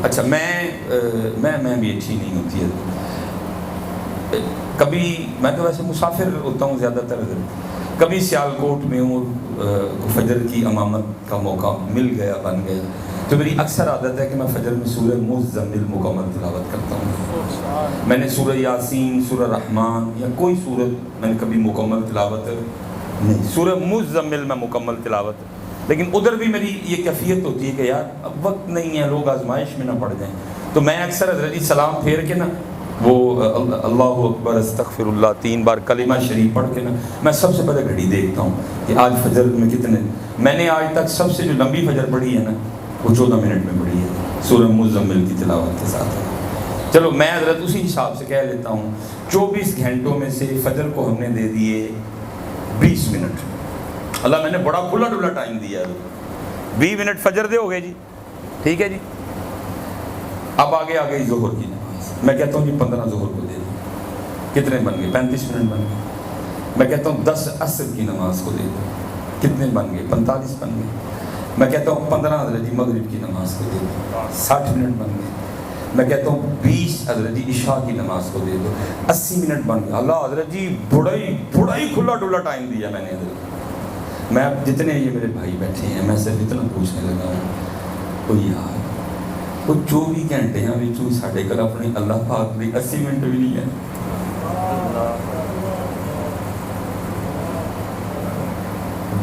اچھا میں بھی اچھی نہیں ہوتی ہے. کبھی میں تو ویسے مسافر ہوتا ہوں زیادہ تر، کبھی سیالکوٹ میں ہوں، فجر کی امامت کا موقع مل گیا بن گیا تو میری اکثر عادت ہے کہ میں فجر میں سورہ مزمل مکمل تلاوت کرتا ہوں. میں نے سورہ یاسین، سورہ رحمان یا کوئی سورت میں نے کبھی مکمل تلاوت نہیں. سورہ مزمل میں مکمل تلاوت، لیکن ادھر بھی میری یہ کیفیت ہوتی ہے کہ یار اب وقت نہیں ہے، لوگ آزمائش میں نہ پڑ جائیں. تو میں اکثر حضرت جی سلام پھیر کے نا وہ اللہ اکبر استغفر اللہ 3 بار کلمہ شریف پڑھ کے نا میں سب سے پہلے گھڑی دیکھتا ہوں کہ آج فجر میں کتنے. میں نے آج تک سب سے جو لمبی فجر پڑھی ہے نا وہ 14 منٹ میں پڑھی ہے سورہ مزمل کی تلاوت کے ساتھ. چلو میں حضرت اسی حساب سے کہہ لیتا ہوں 24 گھنٹوں میں سے فجر کو ہم نے دے دیے 20 منٹ. اللہ میں نے بڑا کھلا ڈلا ٹائم دیا ہے. 20 منٹ فجر دے ہو گئے جی، ٹھیک ہے جی. اب آگے آ گئی ظہر کی نماز. میں کہتا ہوں جی 15 ظہر کو دے دیں، کتنے بن گئے؟ 35 منٹ بن گئے. میں کہتا ہوں 10 عصر کی نماز کو دے دیں، کتنے بن گئے؟ 45 بن گئے. میں کہتا ہوں 15 حضرت جی مغرب کی نماز کو دے دو، 60 منٹ بن گئے. میں کہتا ہوں 20 حضرت جی عشاء کی نماز کو دے دو، 80 منٹ بن گئے. اللہ حضرت جی بڑا ہی کھلا ڈلا ٹائم دیا میں نے حضرت. میں اب جتنے یہ میرے بھائی بیٹھے ہیں میں صرف اتنا پوچھنے لگا ہوں، کوئی یار وہ 24 گھنٹے ہیں ساڈے کل اپنے اللہ پاک بھی 80 منٹ بھی نہیں ہے.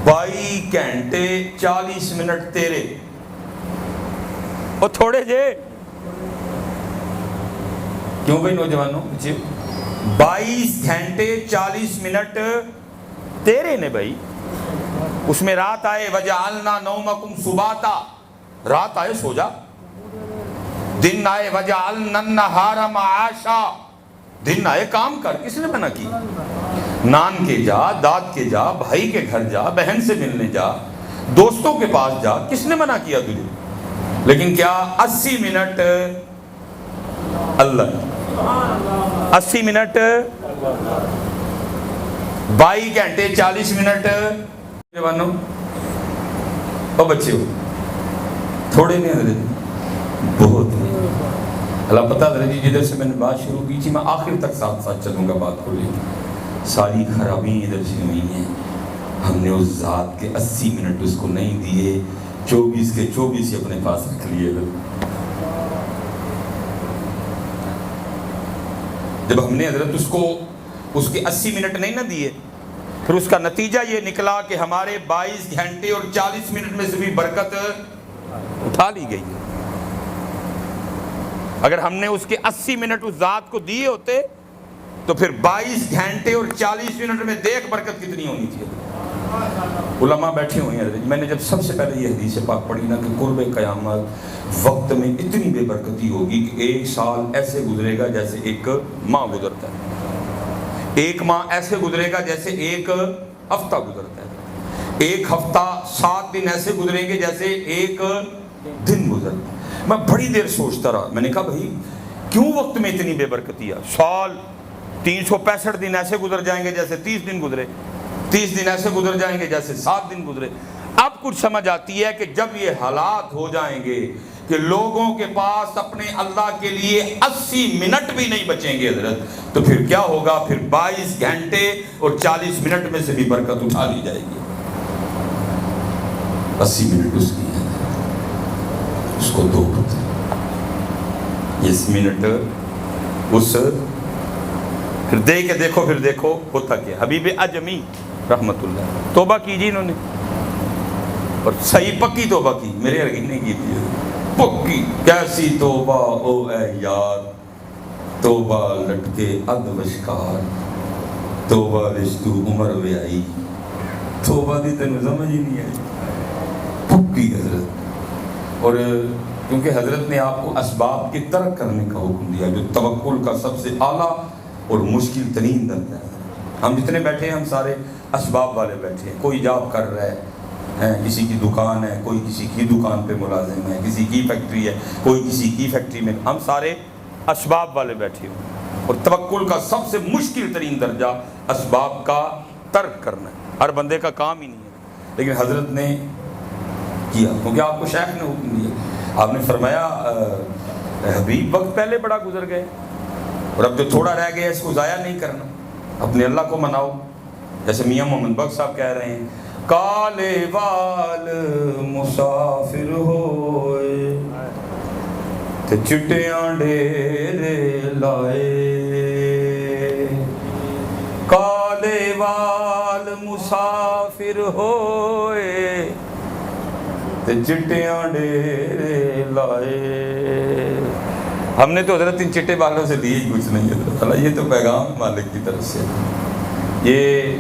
22 گھنٹے 40 منٹ تیرے وہ تھوڑے جے کیوں بھائی نوجوانوں؟ 22 گھنٹے 40 منٹ تیرے نے بھائی. اس میں رات آئے وجعلنا نومکم سباتا، رات آئے سو جا. دن آئے وجعلنا النہار معاشا، دن آئے کام کر. کس نے منع کی؟ نان کے جا، داد کے جا، بھائی کے گھر جا، بہن سے ملنے جا، دوستوں کے پاس جا. کس نے منع کیا تجھے؟ لیکن کیا 80 منٹ اللہ، 80 منٹ 22 گھنٹے 40 منٹ جوانوں اور بچے ہو تھوڑے نہیں حضرت، بہت نہیں. اللہ پتہ حضرت جی جدھر سے میں نے بات شروع کی تھی میں آخر تک ساتھ ساتھ چلوں گا بات کو لے. ساری خرابی ادھر سے ہوئی ہیں. ہم نے اس ذات کے 80 منٹ اس کو نہیں دیے، 24 کے 24 ہی اپنے پاس رکھ لیے. جب ہم نے حضرت اس کے 80 منٹ نہیں نہ دیے، پھر اس کا نتیجہ یہ نکلا کہ ہمارے 22 گھنٹے اور 40 منٹ میں سے بھی برکت اٹھا لی گئی. اگر ہم نے اس کے 80 منٹ اس ذات کو دیے ہوتے تو پھر 22 گھنٹے اور 40 منٹ میں دیکھ برکت کتنی ہونی تھی. علماء بیٹھے ہوئے ہیں. میں نے جب سب سے پہلے یہ حدیث پاک پڑھی نا کہ قرب قیامت وقت میں اتنی بے برکتی ہوگی کہ 1 سال ایسے گزرے گا جیسے ایک ماہ گزرتا ہے، 1 ماہ ایسے گزرے گا جیسے 1 ہفتہ گزرتا ہے، 1 ہفتہ 7 دن ایسے گزریں گے جیسے 1 دن گزرتا ہے. میں بڑی دیر سوچتا رہا. میں نے کہا بھائی کیوں وقت میں اتنی بے برکتی ہے؟ سال 365 دن ایسے گزر جائیں گے جیسے 30 دن گزرے، 30 دن ایسے گزر جائیں گے جیسے 7 دن گزرے. اب کچھ سمجھ آتی ہے کہ جب یہ حالات ہو جائیں گے کہ لوگوں کے پاس اپنے اللہ کے لیے 80 منٹ بھی نہیں بچیں گے حضرت، تو پھر کیا ہوگا؟ پھر 22 گھنٹے اور 40 منٹ میں سے بھی برکت اٹھا لی جائے گی. 80 منٹ اس کی ہے، اس کو 2 ہوتے ہیں. 20 منٹ اس پھر دے کے دیکھو، پھر دیکھو ہوتا کیا. حبیب اجمی رحمت اللہ توبہ کی جی انہوں نے، اور صحیح پکی توبہ کی، میرے ارگی نہیں کی تھی. پکی کیسی توبہ او اے یار، توبہ لٹکے اد وشکار، توبہ رشتو عمر وے آئی، توبہ دی تنو سمجھ ہی نہیں آئی. پکی حضرت. اور کیونکہ حضرت نے آپ کو اسباب کے ترک کرنے کا حکم دیا جو توکل کا سب سے اعلیٰ اور مشکل ترین درجہ ہے. ہم جتنے بیٹھے ہیں ہم سارے اسباب والے بیٹھے ہیں. کوئی جاب کر رہا ہے، کسی کی دکان ہے، کوئی کسی کی دکان پہ ملازم ہے، کسی کی فیکٹری ہے، کوئی کسی کی فیکٹری میں. ہم سارے اسباب والے بیٹھے ہیں. اور توکل کا سب سے مشکل ترین درجہ اسباب کا ترک کرنا ہے. ہر بندے کا کام ہی نہیں ہے، لیکن حضرت نے کیا کیونکہ آپ کو شیخ نے حکم دیا. آپ نے فرمایا حبیب وقت پہلے بڑا گزر گئے اور اب جو تھوڑا رہ گیا اس کو ضائع نہیں کرنا، اپنے اللہ کو مناؤ. جیسے میاں محمد بخش صاحب کہہ رہے ہیں کالے وال مسافر ہوئے تے چٹیاں ڈیرے لائے، کالے وال مسافر ہوئے تے چٹیاں ڈیرے لائے. ہم نے تو حضرت ان چٹے بالوں سے لیے ہی کچھ نہیں حضرت. اللہ یہ تو پیغام مالک کی طرف سے. یہ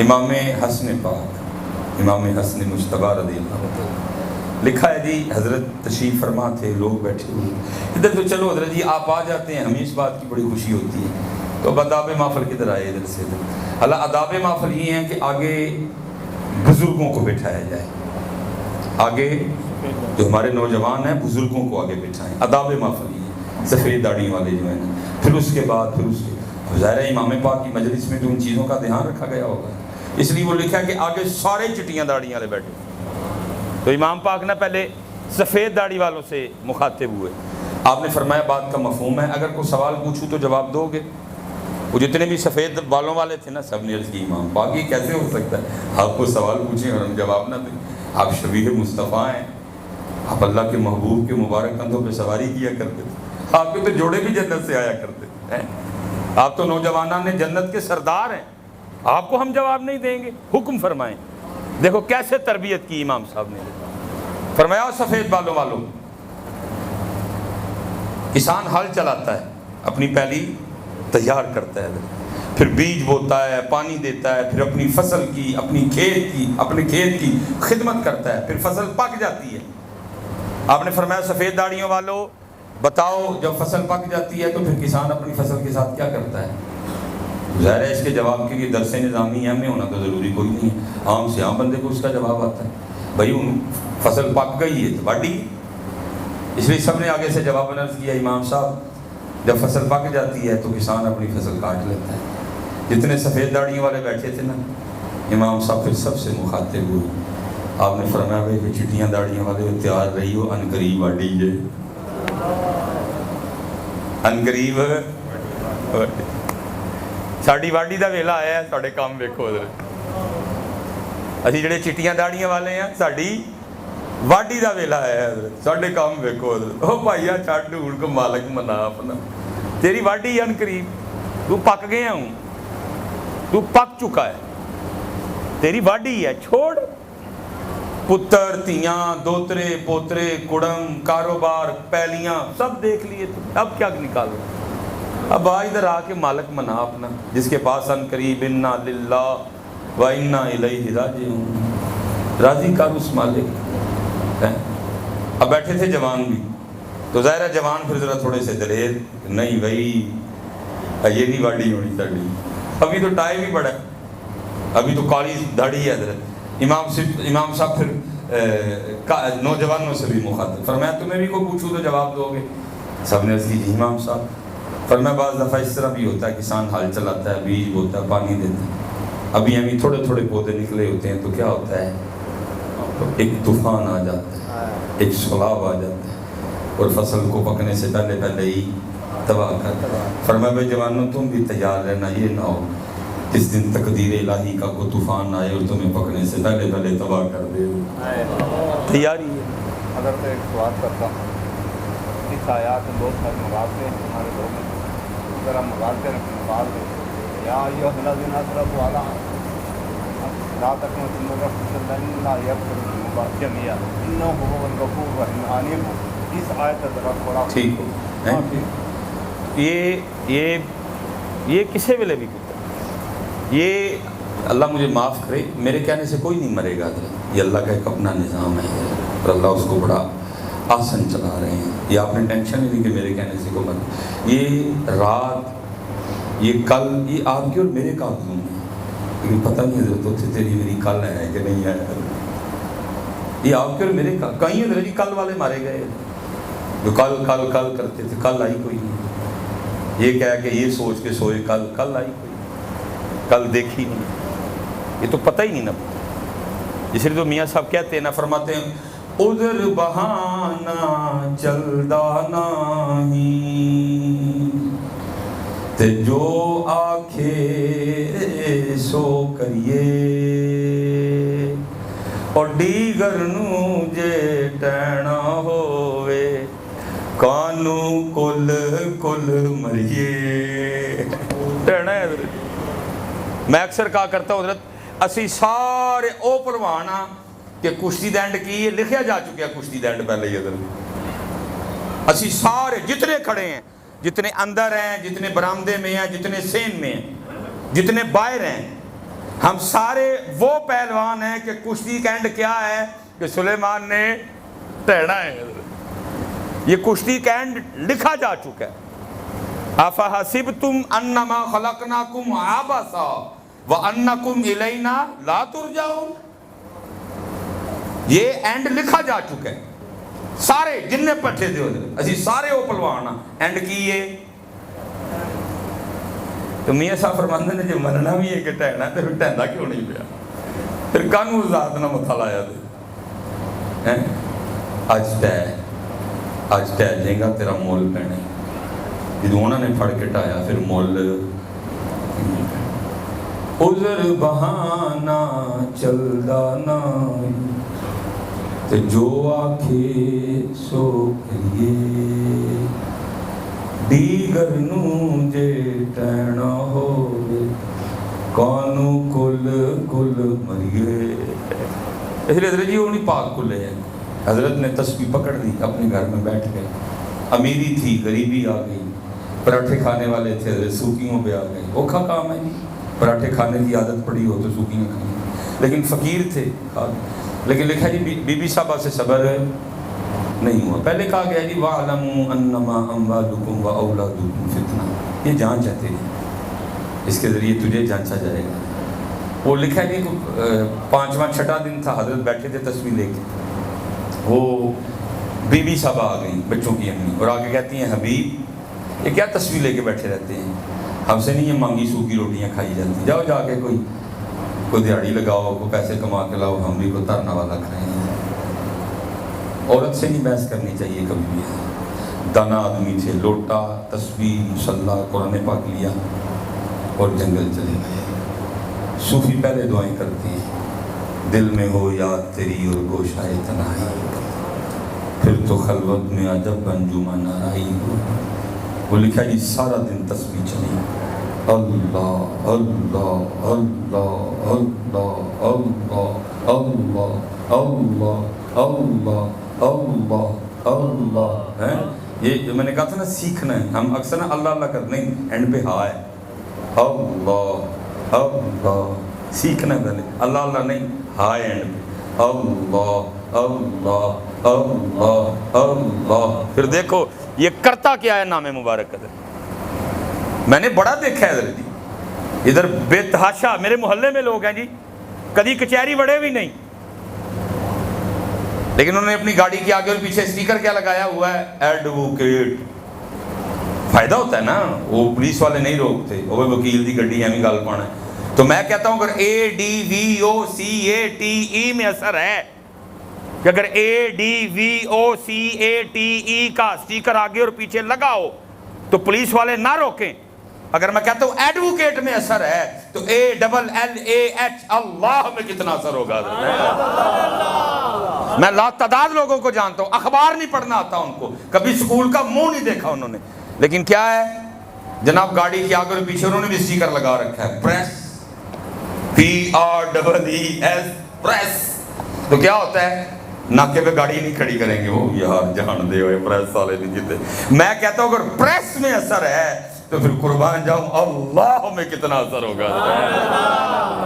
امام حسن پاک، امام حسن مجتبیٰ رضی اللہ عنہ لکھا ہے جی. حضرت تشریف فرما تھے، لوگ بیٹھے ہوئے ادھر. تو چلو حضرت جی آپ آ جاتے ہیں، ہمیں اس بات کی بڑی خوشی ہوتی ہے. تو اب آداب محفل کدھر آئے ادھر سے ادھر. اللہ آداب محفل یہ ہیں کہ آگے بزرگوں کو بٹھایا جائے، آگے جو ہمارے نوجوان ہیں بزرگوں کو آگے بٹھائیں. آداب محفل یہ سفید داڑھی والے جو ہیں. پھر اس کے بعد پھر اس کے ظاہر امام پاک کی مجلس میں تو ان چیزوں کا دھیان رکھا گیا ہوگا، اس لیے وہ لکھا کہ آگے سارے چٹیاں داڑیاں والے بیٹھے. تو امام پاک نہ پہلے سفید داڑھی والوں سے مخاطب ہوئے. آپ نے فرمایا بات کا مفہوم ہے, اگر کوئی سوال پوچھوں تو جواب دو گے؟ وہ جتنے بھی سفید بالوں والے تھے نا, سب نے عرض کی امام پاک یہ کیسے ہو سکتا ہے, آپ کو سوال پوچھیں اور ہم جواب نہ دیں؟ آپ شبیہ مصطفیٰ ہیں, آپ اللہ کے محبوب کے مبارک کندھوں پہ سواری کیا کرتے تھے, آپ کے تو جوڑے بھی جنت سے آیا کرتے ہیں, آپ تو نوجوانان نے جنت کے سردار ہیں, آپ کو ہم جواب نہیں دیں گے؟ حکم فرمائیں. دیکھو کیسے تربیت کی امام صاحب نے. فرمایا سفید بالوں والوں, کسان ہل چلاتا ہے, اپنی پیلی تیار کرتا ہے, پھر بیج بوتا ہے, پانی دیتا ہے, پھر اپنی فصل کی, اپنے کھیت کی خدمت کرتا ہے, پھر فصل پک جاتی ہے. آپ نے فرمایا سفید داڑھیوں والوں بتاؤ جب فصل پک جاتی ہے تو پھر کسان اپنی فصل کے ساتھ کیا کرتا ہے؟ ظاہر ہے اس کے جواب کے لیے درس نظامی اہم ہونا تو ضروری کوئی نہیں ہے, عام سے عام بندے کو اس کا جواب آتا ہے. بھائی فصل پک گئی ہے تو واڈی. اس لیے سب نے آگے سے جواب عرض کیا امام صاحب جب فصل پک جاتی ہے تو کسان اپنی فصل کاٹ لیتا ہے. جتنے سفید داڑھیوں والے بیٹھے تھے نا, امام صاحب پھر سب سے مخاطب ہوئے. آپ نے فرمایا بھائی جو چٹیاں داڑھیوں والے تیار رہی ہو ان قریب واڈی جے, ان قریب ساڈی واڈی دا ویلا آیا ہے, ساڈے کام ویکھو حضرت. اسی جڑے چٹیاں داڑھیاں والے ہیں ساڈی واڈی دا ویلا آیا ہے حضرت, ساڈے کام ویکھو حضرت. او بھائیا چھڈ ہن کو مالک منا اپنا, تیری واڈی ان قریب, تو پک گیا ہوں, تو پک چکا ہے, تیری واڈی ہے, چھوڑ. پتر تیاں دوترے پوترے کڑم کاروبار پیلیاں سب دیکھ لیے, تو اب کیا نکالو؟ اب ادھر آ کے مالک منا اپنا, جس کے پاس ان قریب انا للہ و انا الیہ راجعون, راضی کر اس مالک. اب بیٹھے تھے جوان بھی, تو ظاہر ہے جوان پھر ذرا تھوڑے سے دلیر, نہیں بھائی یہ نہیں واڈی ہونی ساڈی, ابھی تو ٹائم ہی بڑا ہے, ابھی تو کالی داڑھی ہے حضرت. امام صاحب پھر نوجوانوں سے بھی مخاطب, فرمایا تمہیں بھی کوئی پوچھوں تو جواب دو گے؟ سب نے عرض کی جی امام صاحب. فرمایا بعض دفعہ اس طرح بھی ہوتا ہے, کسان ہل چلاتا ہے, بیج بوتا ہے, پانی دیتا ہے, ابھی تھوڑے تھوڑے پودے نکلے ہوتے ہیں, تو کیا ہوتا ہے, ایک طوفان آ جاتا ہے, ایک سیلاب آ جاتا ہے اور فصل کو پکنے سے پہلے ہی تباہ کرتا ہے. فرمایا بھائی جوانوں تم بھی تیار رہنا, یہ نہ ہو جس دن تقدیر الہی کا کوئی طوفان آئے اور تمہیں پکنے سے پہلے تباہ کر دے. تیاری ہے. اگر میں ایک سوال کرتا ہوں, اس آیات میں بہت سارے مواقع ہیں ہمارے لوگ ہیں, ذرا مواقع دیں یا ایھا الذین اسرفوا علی لا تقنطوا من رحمۃ اللہ لا یغفر الذنوب جميعا انہ هو الغفور الرحیم. آنیم اس آیت کا ذرا تھوڑا ٹھیک ہو. یہ کسے ویلے بھی کرتا, یہ اللہ مجھے معاف کرے, میرے کہنے سے کوئی نہیں مرے گا. یہ اللہ کا ایک اپنا نظام ہے اور اللہ اس کو بڑا آسن چلا رہے ہیں. یہ آپ نے ٹینشن ہی نہیں کہ میرے کہنے سے کوئی مرے. یہ رات, یہ کل, یہ آپ کی اور میرے کاغذوں میں, لیکن پتہ نہیں حضرت ہوتے تیری میری کل ہے کہ نہیں ہے. یہ آپ کے اور میرے کہیں حضرت جی کل والے مارے گئے جو کل کرتے تھے, کل آئی کوئی نہیں. یہ کہہ کہ یہ سوچ کے سوئے کل آئی کوئی, کل دیکھی نہیں, یہ تو پتہ ہی نہیں نا. اس لیے تو میاں صاحب کہتے ہیں نا, فرماتے ہیں عذر بہانہ چلدا نہیں تے جو آکھے سو کریے, اور دیگر نو جے ٹہنا ہووے کانو کل مریے. ٹہنا ہے حضرت. میں اکثر کہا کرتا ہوں حضرت اسی سارے او پروان ہاں کہ کشتی دینڈ کی یہ لکھیا جا چکیا, کشتی دینڈ پہلے ہی حضرت. اسی سارے جتنے کھڑے ہیں, جتنے اندر ہیں, جتنے برامدے میں ہیں, جتنے سین میں ہیں, جتنے باہر ہیں, ہم سارے وہ پہلوان ہیں کہ کشتی کا اینڈ کیا ہے کہ سلیمان نے ٹہنا ہے. یہ کشتی کا اینڈ لکھا جا چکا ہے. افحسبتم انما خلقناکم عبثا وانکم الینا لا ترجعون. یہ اینڈ لکھا جا چکا ہے. سارے جننے پٹھے دے اسی سارے وہ پلوان اینڈ کیے. تو میاں صاحب فرماندے نے جو مننا بھی ہے کہ ٹہنا تو پھر ٹہندا کیوں نہیں پیا, پھر کانوں ذات نہ متھا لایا دے. اج ٹہ جائے گا تیرا مول پینا جدو انہوں نے پھڑ کے ٹایا پھر مول عذر بہانہ چلدا نہ تے جو آکھے سو کریے دیگر نو جے ٹہنا ہوئے کانو کل مریے۔ اس لیے حضرت جی وہ نہیں پاک کھلے ہیں۔ حضرت نے تسبیح پکڑ دی اپنے گھر میں بیٹھ گئے، امیری تھی غریبی آ گئی، پراٹھے کھانے والے تھے حضرت سوکیوں پہ آ گئے، اوکھا کام ہے جی، پراٹھے کھانے کی عادت پڑی ہو تو سوکیاں کھانی، لیکن فقیر تھے کھا گئے۔ لیکن لکھا جی بی بی صاحبہ سے صبر نہیں ہوا۔ پہلے کہا گیا جی وَاعْلَمُوا أَنَّمَا أَمْوَالُكُمْ وَأَوْلَادُكُمْ فِتْنَةٌ، یہ جانچ ہے تیری، اس کے ذریعے تجھے جانچا جائے گا۔ وہ لکھا جی 5واں 6واں دن تھا، حضرت بیٹھے تھے تسبیح لے کے، وہ بی بی صاحبہ آ گئی بچوں کی امی، اور آگے کہتی ہیں حبیب یہ کیا تسبیح لے کے بیٹھے رہتے ہیں، ہم سے نہیں یہ مانگی سوکھی روٹیاں کھائی جاتی، جاؤ جا کے کوئی دیہڑی لگاؤ، کوئی پیسے کما کے لاؤ، ہم بھی کوئی ترنا والا کھائیں۔ عورت سے نہیں بحث کرنی چاہیے کبھی بھی۔ دانا آدمی تھے، لوٹا تسبیح مصلی قرآن پاک لیا اور جنگل چلے گئے۔ صوفی پہلے دعائیں کرتے ہیں، دل میں ہو یاد تیری اور گوشائے تنہائی، پھر تو خلوت میں عجب انجمن آرائی ہو۔ وہ لکھا جی سارا دن تسبیح چلی، اللہ اللہ اللہ اللہ اللہ اللہ اللہ اللہ اللہ اللہ ہے۔ یہ میں نے کہا تھا نا سیکھنا ہے، ہم اکثر نا اللہ اللہ کرتے ہیں، اینڈ پہ ہاں ہے اللہ اللہ، سیکھنا ہے پہلے، اللہ اللہ نہیں، ہاں اینڈ پہ اللہ اللہ اللہ اللہ۔ پھر دیکھو یہ کرتا کیا ہے نام مبارک کا، میں نے بڑا دیکھا ہے حضرت جی، ادھر بے تحاشا میرے محلے میں لوگ ہیں جی، کبھی کچہری بڑے بھی نہیں، لیکن انہوں نے اپنی گاڑی کے آگے اور پیچھے اسٹیکر کیا لگایا ہوا ہے، ایڈوکیٹ۔ فائدہ ہوتا ہے نا، وہ پولیس والے نہیں روکتے، وہ وکیل دی گڈی ایویں گل پانا ہے۔ تو میں کہتا ہوں اگر ADVOCATE میں اثر ہے کہ اگر ADVOCATE کا اسٹیکر آگے اور پیچھے لگاؤ تو پولیس والے نہ روکیں۔ اگر میں کہتا ہوں ایڈوکیٹ میں اثر ہے تو ALLAH اللہ میں کتنا اثر ہوگا۔ میں لا تعداد لوگوں کو جانتا ہوں، اخبار نہیں پڑھنا آتا ان کو، کبھی سکول کا منہ نہیں دیکھا انہوں نے، لیکن کیا ہے جناب گاڑی کے آگے اور پیچھے انہوں نے بھی اسٹیکر لگا رکھا ہے، پریس PRES پریس۔ تو کیا ہوتا ہے ناکے پہ گاڑی نہیں کھڑی کریں گے، وہ یار جان دے ہوئے پریس والے نہیں جیتے۔ میں کہتا ہوں اگر پریس میں اثر ہے تو پھر قربان جاؤں اللہ میں کتنا اثر ہوگا۔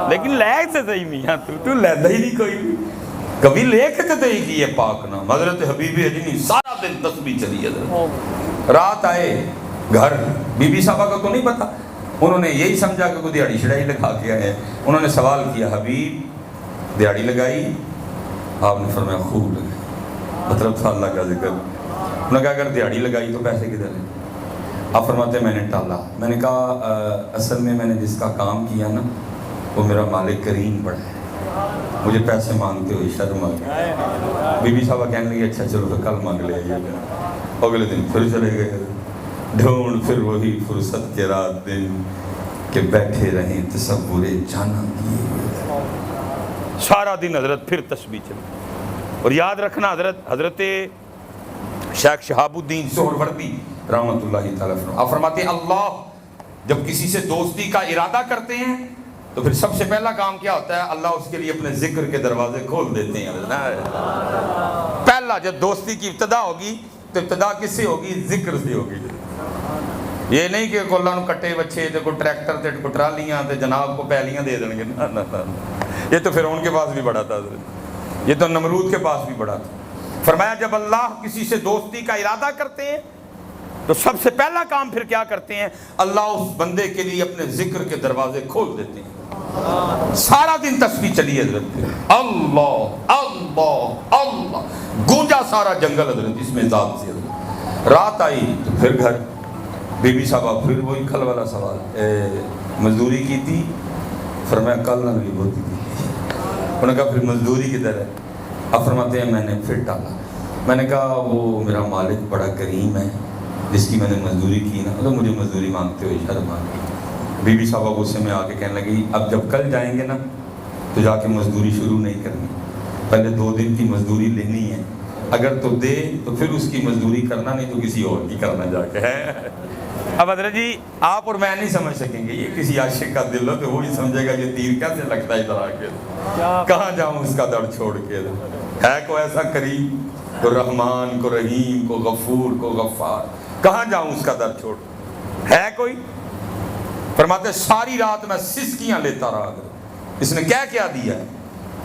لیکن لے سے صحیح میاں تو لیندہ ہی نہیں کوئی بھی، کبھی لے کے تو ہی کی ہے پاک نام۔ حضرت حبیب اجنی سارا دن تسبیح چلی حضرت۔ رات آئے گھر، بی بی صاحبہ کا تو نہیں پتا، انہوں نے یہی سمجھا کہ کوئی دیہڑی شڑائی لگا کے آئے۔ انہوں نے سوال کیا حبیب دیہڑی لگائی؟ آپ نے فرمایا خوب لگائی، مطلب تھا اللہ کا ذکر۔ انہوں نے کہا اگر دیہڑی لگائی تو پیسے کدھر ہیں؟ آپ فرماتے ہیں میں نے ٹالا۔ میں نے کہا اصل میں نے جس کا کام کیا نا وہ میرا مالک کریم بڑا ہے، مجھے پیسے مانگتے ہوئے شرم آ گئی۔ بی بی صاحبہ کہنے لگی اچھا چلو تو کل مانگ لے آئیے۔ اگلے دن پھر چلے گئے، ڈھونڈ پھر وہی فرصت کے رات دن کہ بیٹھے رہیں تصور جانا کیے، سارا دن حضرت پھر تسبیح چلی۔ اور یاد رکھنا حضرت شیخ شہاب الدین سہروردی رحمۃ اللہ تعالیٰ آپ فرماتے ہیں اللہ جب کسی سے دوستی کا ارادہ کرتے ہیں تو پھر سب سے پہلا کام کیا ہوتا ہے، اللہ اس کے لیے اپنے ذکر کے دروازے کھول دیتے ہیں۔ پہلا جب دوستی کی ابتدا ہوگی تو ابتدا کس سے ہوگی؟ ذکر سے ہوگی۔ یہ نہیں کہ اللہ نو کٹے بچے تے کوئی ٹریکٹر تے کوئی ٹرالیاں تے جناب کو پیلیاں دے دیں گے، یہ تو فرعون کے پاس بھی بڑا تھا، یہ تو نمرود کے پاس بھی بڑا تھا۔ فرمایا جب اللہ کسی سے دوستی کا ارادہ کرتے ہیں تو سب سے پہلا کام پھر کیا کرتے ہیں، اللہ اس بندے کے لیے اپنے ذکر کے دروازے کھول دیتے ہیں۔ سارا دن تسبیح چلی حضرت، اللہ اللہ اللہ، گونجا سارا جنگل حضرت اس میں ذات سے حضرت۔ رات آئی تو پھر گھر، بی بی صاحبہ پھر وہی کل والا سوال، مزدوری کی تھی؟ فرمایا کل نہ ملی ہوتی تھی۔ انہوں نے کہا پھر مزدوری کدھر ہے؟ اب فرماتے ہیں میں نے پھر ٹالا. میں نے کہا وہ میرا مالک بڑا کریم ہے جس کی میں نے مزدوری کی نا, تو مجھے مزدوری مانگتے ہوئے شرم آ گئی. بی بی صاحبہ غصے میں آ کے کہنے لگی اب جب کل جائیں گے نا تو جا کے مزدوری شروع نہیں کرنی, پہلے 2 دن کی مزدوری لینی ہے, اگر تو دے تو پھر اس کی مزدوری کرنا, نہیں تو کسی اور کی کرنا جا کے ہے. اب حضرت جی آپ اور میں نہیں سمجھ سکیں گے, یہ کسی عاشق کا دل ہو تو وہی سمجھے گا یہ تیر کیسے لگتا ہے ادھر آ کے, کہاں جاؤں اس کا در چھوڑ کے. ہے کوئی ایسا کریم, کو رحمان, کو رحیم, کو غفور, کو غفار, کہاں جاؤں اس کا در چھوڑ, ہے کوئی؟ فرماتے ساری رات میں سسکیاں لیتا رہا, اس نے کیا دیا ہے,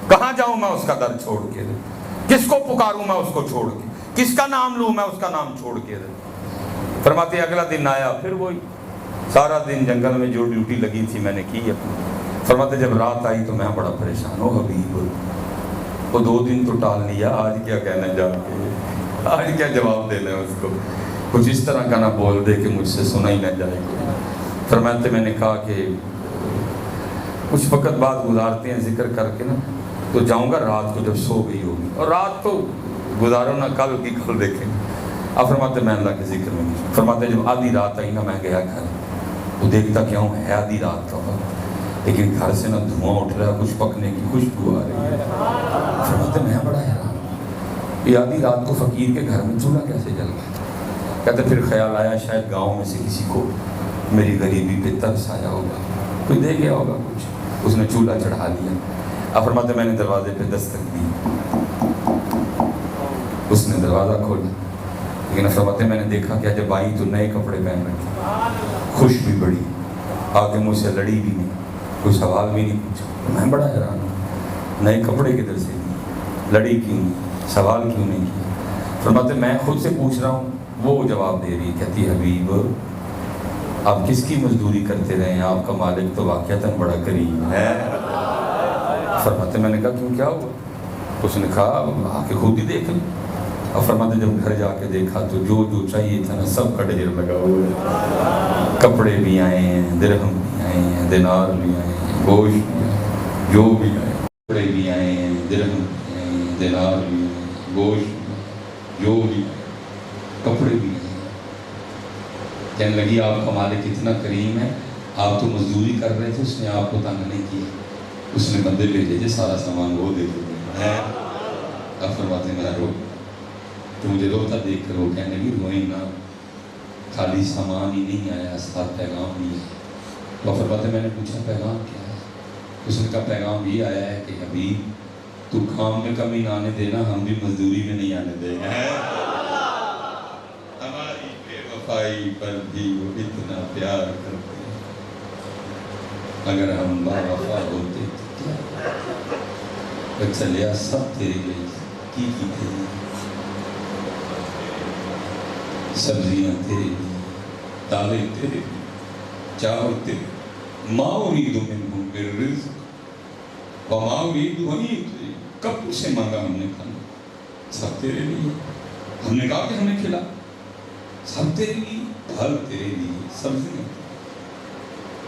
کہاں جاؤں میں اس کا در چھوڑ کے, کس کو پکاروں میں اس کو چھوڑ کے, کس کا نام لوں میں اس کا نام چھوڑ کے. فرماتے اگلا دن آیا, پھر وہی سارا دن جنگل میں جو ڈیوٹی لگی تھی میں نے کی اپنی. فرماتے جب رات آئی تو میں بڑا پریشان ہوں, حبیب وہ 2 دن تو ٹال لیا, آج کیا کہنا جا کے, آج کیا جواب دینا ہے اس کو, کچھ اس طرح کا نہ بول دے کہ مجھ سے سنا ہی نہ جائے. فرماتے میں نے کہا کہ کچھ وقت بعد گزارتے ہیں ذکر کر کے نا, تو جاؤں گا رات کو جب سو گئی ہوگی, اور رات تو گزارو نا کل کی کل دیکھیں گے. اب فرماتے میں اللہ کے ذکر میں نہیں. فرماتے جب آدھی رات آئی نا میں گیا گھر, وہ دیکھتا کیوں ہے آدھی رات کا وقت, لیکن گھر سے نا دھواں اٹھ رہا ہے, کچھ پکنے کی خوشبو آ رہی ہے. فرماتے میں بڑا حیران, یہ آدھی رات کو فقیر کے گھر میں چولہا کیسے جل گیا. کہتے پھر خیال آیا شاید گاؤں میں سے کسی کو میری غریبی پہ ترس آیا ہوگا, کوئی دے گیا ہوگا کچھ, اس نے چولہا چڑھا لیا. اب فرماتے میں نے دروازے پہ دستک دی, اس نے دروازہ کھولا, لیکن فرماتے میں نے دیکھا کہ جب آئی تو نئے کپڑے پہن رکھے, خوش بھی بڑی, آگے مجھ سے لڑی بھی نہیں, کوئی سوال بھی نہیں پوچھا. میں بڑا حیران ہوں, نئے کپڑے کدھر سے دی, لڑی کیوں نہیں, سوال کیوں نہیں کیا. فرماتے میں خود سے پوچھ رہا ہوں, وہ جواب دے رہی, کہتی حبیب آپ کس کی مزدوری کرتے رہے ہیں, آپ کا مالک تو واقعتاً بڑا کریم ہے. فرماتے میں نے کہا کیوں کیا ہوا. اس نے کہا آ کے خود ہی دیکھ لیں. اور فرماتے جب گھر جا کے دیکھا تو جو چاہیے تھا نا سب کا ڈھیر لگا ہوا ہے, کپڑے بھی آئے ہیں, درہم بھی آئے ہیں, دینار بھی آئے ہیں, گوشت بھی آئے, جو بھی آئے, کپڑے بھی آئے ہیں, درہم بھی آئے ہیں, دینار بھی آئے ہیں, گوشت بھی آئے, جو بھی آئے, کپڑے بھی آئے. کہنے لگی آپ کا مالک اتنا کریم ہے, آپ تو مزدوری کر رہے تھے, اس نے آپ کو تنگ نہیں کیا, اس نے بندے بھیجے تھے سارا سامان وہ دے دے. اب فرماتے میرا رو, تو مجھے روتا دیکھ کر وہ کہنے لگی روئیں نا, خالی سامان ہی نہیں آیا, ساتھ پیغام بھی ہے. تو فرماتے میں نے پوچھا پیغام کیا ہے. اس نے کہا پیغام یہ آیا ہے کہ حبیب تو کام میں کمی نہ آنے دینا, ہم بھی مزدوری میں نہیں آنے دیں گے. ہماری بے وفائی پر بھی وہ اتنا پیار کرتے ہیں, اگر ہم با وفا ہوتے تو کیا چلیا سب تیرے لیے کی تیری, سبزیاں تیرے لیے, دالیں تیرے لیے, چاول تیرے, ما اريد منهم بالرزق وما اريد ان يطعمون, کب سے مانگا ہم نے کھانا, سب تیرے لیے. ہم نے کہا کہ ہمیں کھلا, سب تیرے لیے, پھل تیرے لیے, سبزیاں,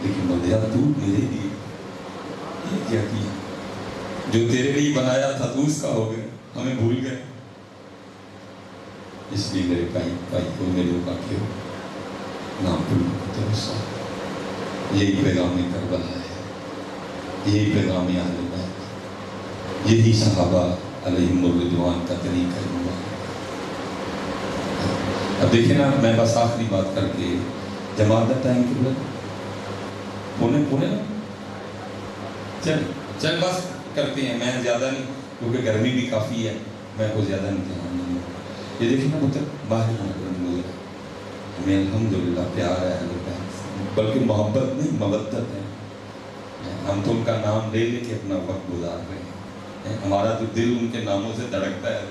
لیکن بندیا تو میرے لیے یہ کیا کیا, جو تیرے لیے بنایا تھا تو اس کا ہو گیا, ہمیں بھول گئے. اس لیے میرے بھائی کو میرے واقعے ہو نام تو یہی پیغام کربلا ہے, یہی پیغام اہل بیت, یہی صحابہ علیہم الرضوان کا طریقہ ہوا. اب دیکھیں نا, میں بس آخری بات کر کے جماعت کا ٹائم کیوں لگا پونے نا, چل بس کرتے ہیں, میں زیادہ نہیں کیونکہ گرمی بھی کافی ہے, میں کو زیادہ امتحان نہیں. یہ دیکھیں نا مطلب باہر مجھے ہمیں الحمدللہ پیار ہے اہل بیت, بلکہ محبت نہیں مودت ہے. ہم تو ان کا نام لے لے کے اپنا وقت گزار رہے ہیں, ہمارا تو دل ان کے ناموں سے دھڑکتا ہے.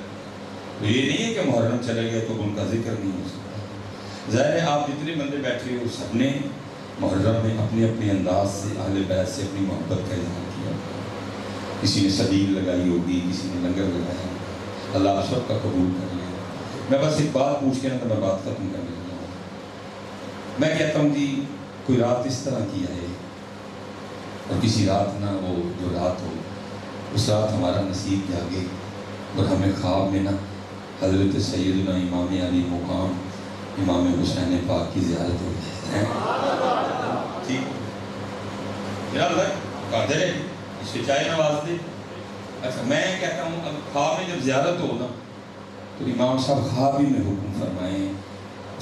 تو یہ نہیں ہے کہ محرم چلے گئے تو ان کا ذکر نہیں ہو سکتا. ظاہر ہے آپ جتنے بندے بیٹھے ہو سب نے محرم میں اپنے اپنے انداز سے اہل بیت سے اپنی محبت کا اظہار کیا. کسی نے سبیل لگائی ہوگی, کسی نے لنگر لگایا, اللہ سب کا قبول کر لے. میں بس ایک بات پوچھ کے نا تو میں بات ختم کرنے لگا ہوں. میں کہتا ہوں کہ کوئی رات اس طرح کی ہے, اور کسی رات نہ وہ جو رات ہو اس رات ہمارا نصیب جاگے اور ہمیں خواب میں نا حضرت سیدنا امام علی مقام امام حسین پاک کی زیارت ہو جائے ٹھیک میرا کرتے رہے اس سے چاہے نواز دے. اچھا میں کہتا ہوں اب خواب میں جب زیارت ہو نا تو امام صاحب خواب ہی میں حکم فرمائیں.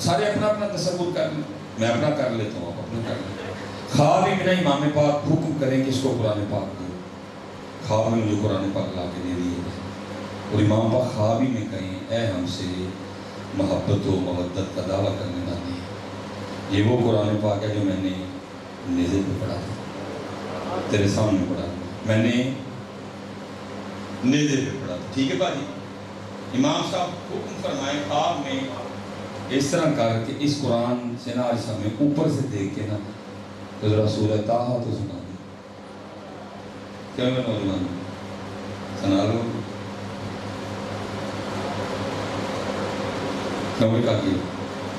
سارے اپنا اپنا تصور کر لیں, میں اپنا کر لیتا ہوں, آپ اپنا کر لیں. خواب ہی میں نا امام پاک حکم کریں کہ اس کو قرآن پاک دو. خواب میں مجھے قرآن پاک لا کے دے دیے اور امام پاک خواب ہی میں کہیں اے ہم سے محبت و مودت کا دعویٰ کرنے والے, یہ وہ قرآن پاک ہے جو میں نے نیزے پہ پڑھا تھا, تیرے سامنے پڑھا تھا, میں نے نیزے پہ پڑھا تھا. ٹھیک ہے بھائی. امام صاحب حکم فرمائے خواب میں اس طرح کر کہ اس قرآن سے نا آج ہمیں اوپر سے دیکھ کے نا تو ذرا سورہ طٰہٰ تو سنا دیں. کیا میں نوجوان سنا لو کبھی کہا کہ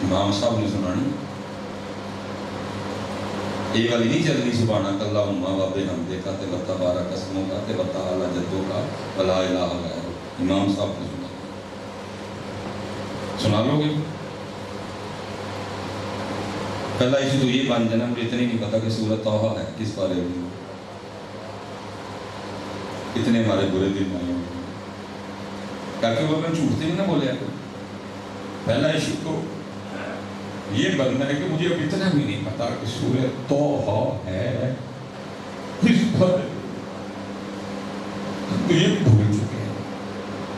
امام صاحب نے سنانی یہ والی نہیں چلنی سبحانک اللہم و بحمدک و تبارک اسمک و تعالی جدک و لا الہ غیرک. امام صاحب نے سنا لو گے. پہلا ایشو تو یہ بن جانا مجھے اتنی نہیں پتا کہ سورۃ طٰہٰ ہے کس بارے میں. اتنے ہمارے برے دن آئے ہیں تاکہ وہ میں جھوٹتے نہیں نہ بولے. پہلا ایشو تو یہ بننا ہے کہ مجھے اب اتنا بھی نہیں پتا کہ سورۃ طٰہٰ ہے کس بارے میں. تو یہ بھول چکے ہیں